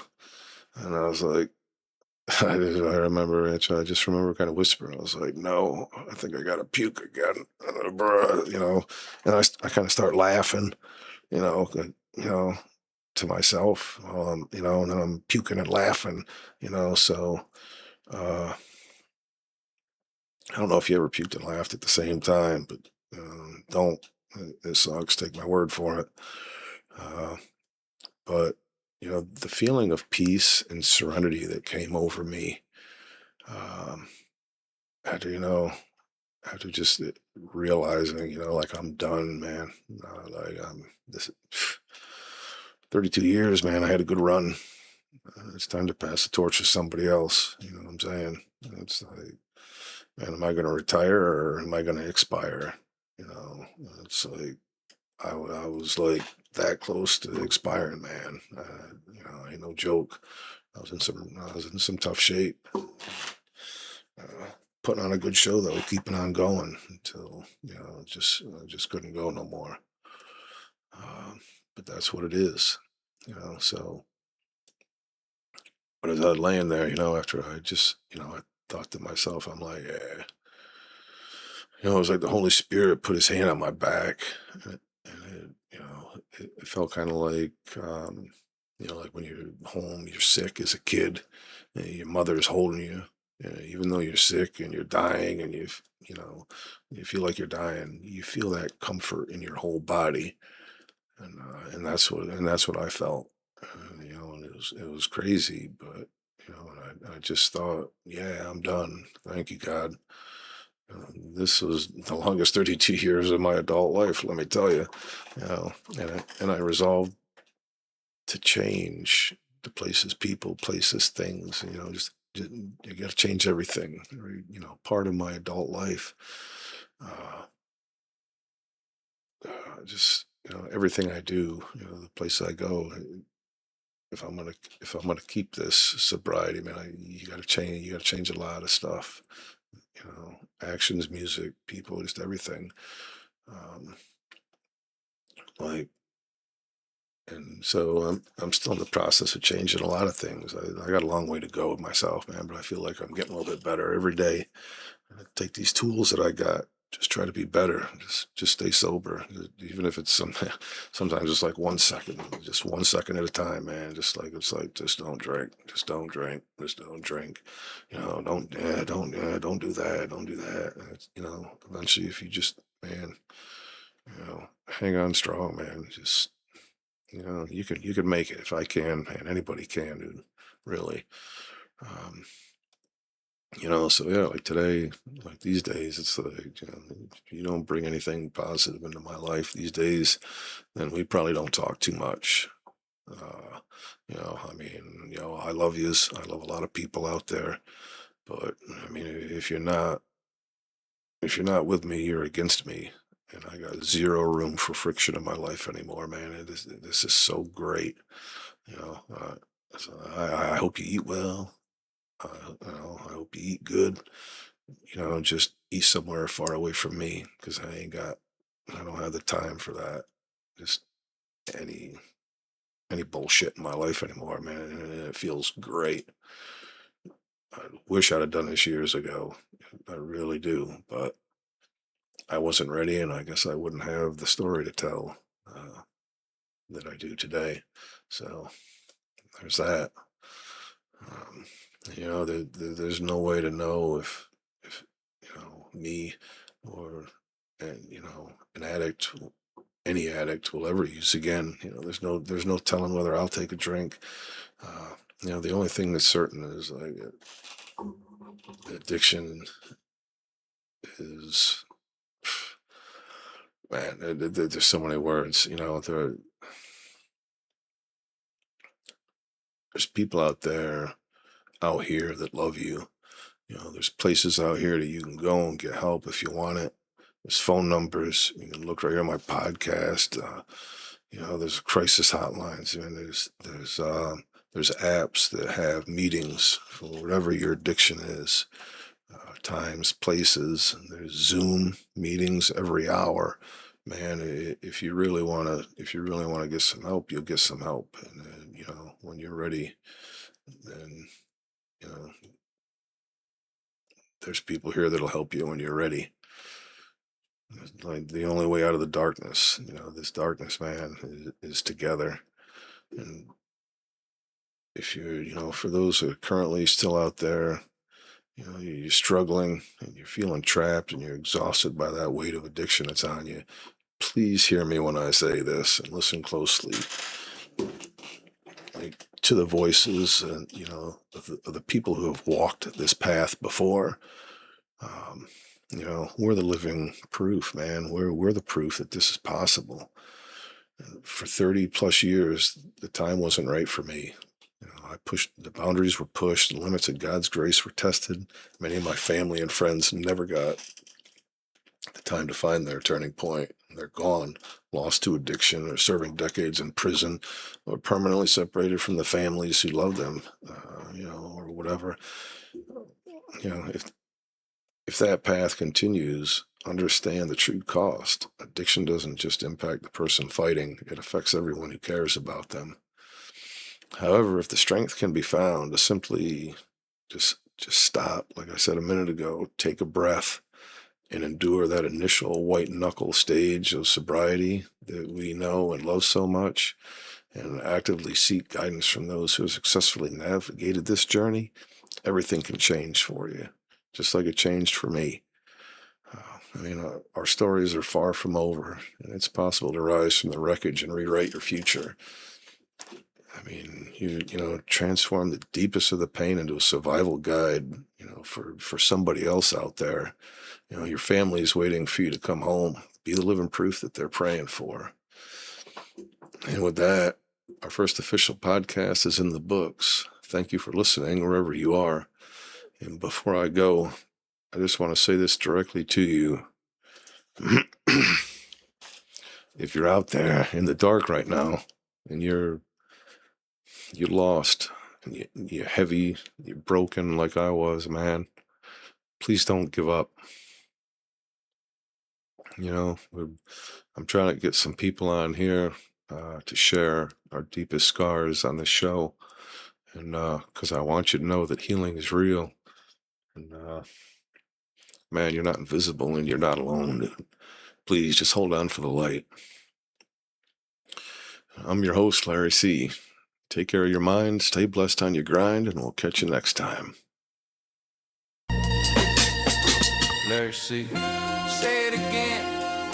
Speaker 2: And I was like, I remember it. I just remember kind of whispering. I was like, "No, I think I got to puke again." Bruh, and I kind of start laughing, you know, to myself, and then I'm puking and laughing, so. Uh, I don't know if you ever puked and laughed at the same time, but don't. It sucks. Take my word for it. Uh, but the feeling of peace and serenity that came over me um, after after just realizing, like I'm done, man. Like I'm this 32 years, man. I had a good run. It's time to pass the torch to somebody else. You know what I'm saying? It's like, man, am I going to retire or am I going to expire? You know, it's like I was like that close to expiring, man. Ain't no joke. I was in some tough shape. Uh, Putting on a good show though, keeping on going until I just couldn't go no more. Um, but that's what it is, So, but as I was laying there, after I just, I thought to myself, I'm like, yeah, it was like the Holy Spirit put His hand on my back, it felt kind of like, like when you're home, you're sick as a kid, and your mother's holding you, even though you're sick and you're dying, and you feel like you're dying, you feel that comfort in your whole body, and that's what I felt, and it was crazy, but and I just thought, yeah, I'm done. Thank you, God. This was the longest 32 years of my adult life, let me tell you. And I resolved to change the places, people, places, things. Just you got to change everything. Part of my adult life. Uh, just everything I do. The place I go. If I'm gonna keep this sobriety, man, you got to change. You got to change a lot of stuff. Actions, music, people, just everything. Um, like, and so I'm still in the process of changing a lot of things. I got a long way to go with myself, man, but I feel like I'm getting a little bit better every day. I take these tools that I got, just try to be better. Just stay sober, even if it's sometimes it's like 1 second, just 1 second at a time, man. It's like just don't drink, just don't drink, just don't drink. Don't do that, don't do that. And eventually, if you just, man, hang on strong, man. Just you can make it. If I can, man, anybody can, dude. Really. Um, so yeah, like today, like these days, it's like, if you don't bring anything positive into my life these days, then we probably don't talk too much. I mean, I love yous. I love a lot of people out there, but I mean, if you're not with me, you're against me. And I got zero room for friction in my life anymore, man. This is so great. You know, uh, so I hope you eat well. I hope you eat good. Just eat somewhere far away from me because I don't have the time for that. Just any any bullshit in my life anymore, man. And it feels great. I wish I'd have done this years ago. I really do, but I wasn't ready, and I guess I wouldn't have the story to tell that I do today. So there's that. Um, there's no way to know if me or an addict, any addict will ever use again. There's no telling whether I'll take a drink. The only thing that's certain is like addiction is, man. There's so many words. There's people out here that love you. There's places out here that you can go and get help if you want it. There's phone numbers. You can look right here on my podcast. There's crisis hotlines. I mean, there's apps that have meetings for whatever your addiction is. Times, places. And there's Zoom meetings every hour. Man, if you really want to get some help, you'll get some help. And then, when you're ready, then you know there's people here that'll help you when you're ready. It's like the only way out of the darkness, this darkness, man, is together. And if for those who are currently still out there, you're struggling and you're feeling trapped and you're exhausted by that weight of addiction that's on you, please hear me when I say this and listen closely. Like, to the voices and of the people who have walked this path before. Um, we're the living proof, man. We're the proof that this is possible. And for 30 plus years, the time wasn't right for me. I pushed, the boundaries were pushed, the limits of God's grace were tested. Many of my family and friends never got the time to find their turning point. They're gone, lost to addiction, or serving decades in prison, or permanently separated from the families who love them, or whatever. If If that path continues, understand the true cost. Addiction doesn't just impact the person fighting, it affects everyone who cares about them. However, if the strength can be found to simply just stop, like I said a minute ago, take a breath and endure that initial white knuckle stage of sobriety that we know and love so much, and actively seek guidance from those who have successfully navigated this journey, everything can change for you, just like it changed for me. Our stories are far from over, and it's possible to rise from the wreckage and rewrite your future. Transform the deepest of the pain into a survival guide, for somebody else out there. Your family's waiting for you to come home. Be the living proof that they're praying for. And with that, our first official podcast is in the books. Thank you for listening wherever you are. And before I go, I just want to say this directly to you. If you're out there in the dark right now and you're lost and you're heavy, you're broken like I was, man, please don't give up. I'm trying to get some people on here to share our deepest scars on this show. And because I want you to know that healing is real. And man, you're not invisible and you're not alone, dude. Please just hold on for the light. I'm your host, Larry C. Take care of your mind, stay blessed on your grind, and we'll catch you next time.
Speaker 3: Larry C. Say it again,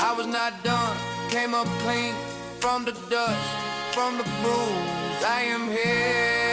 Speaker 3: I was not done. Came up clean from the dust, from the bruise. I am here.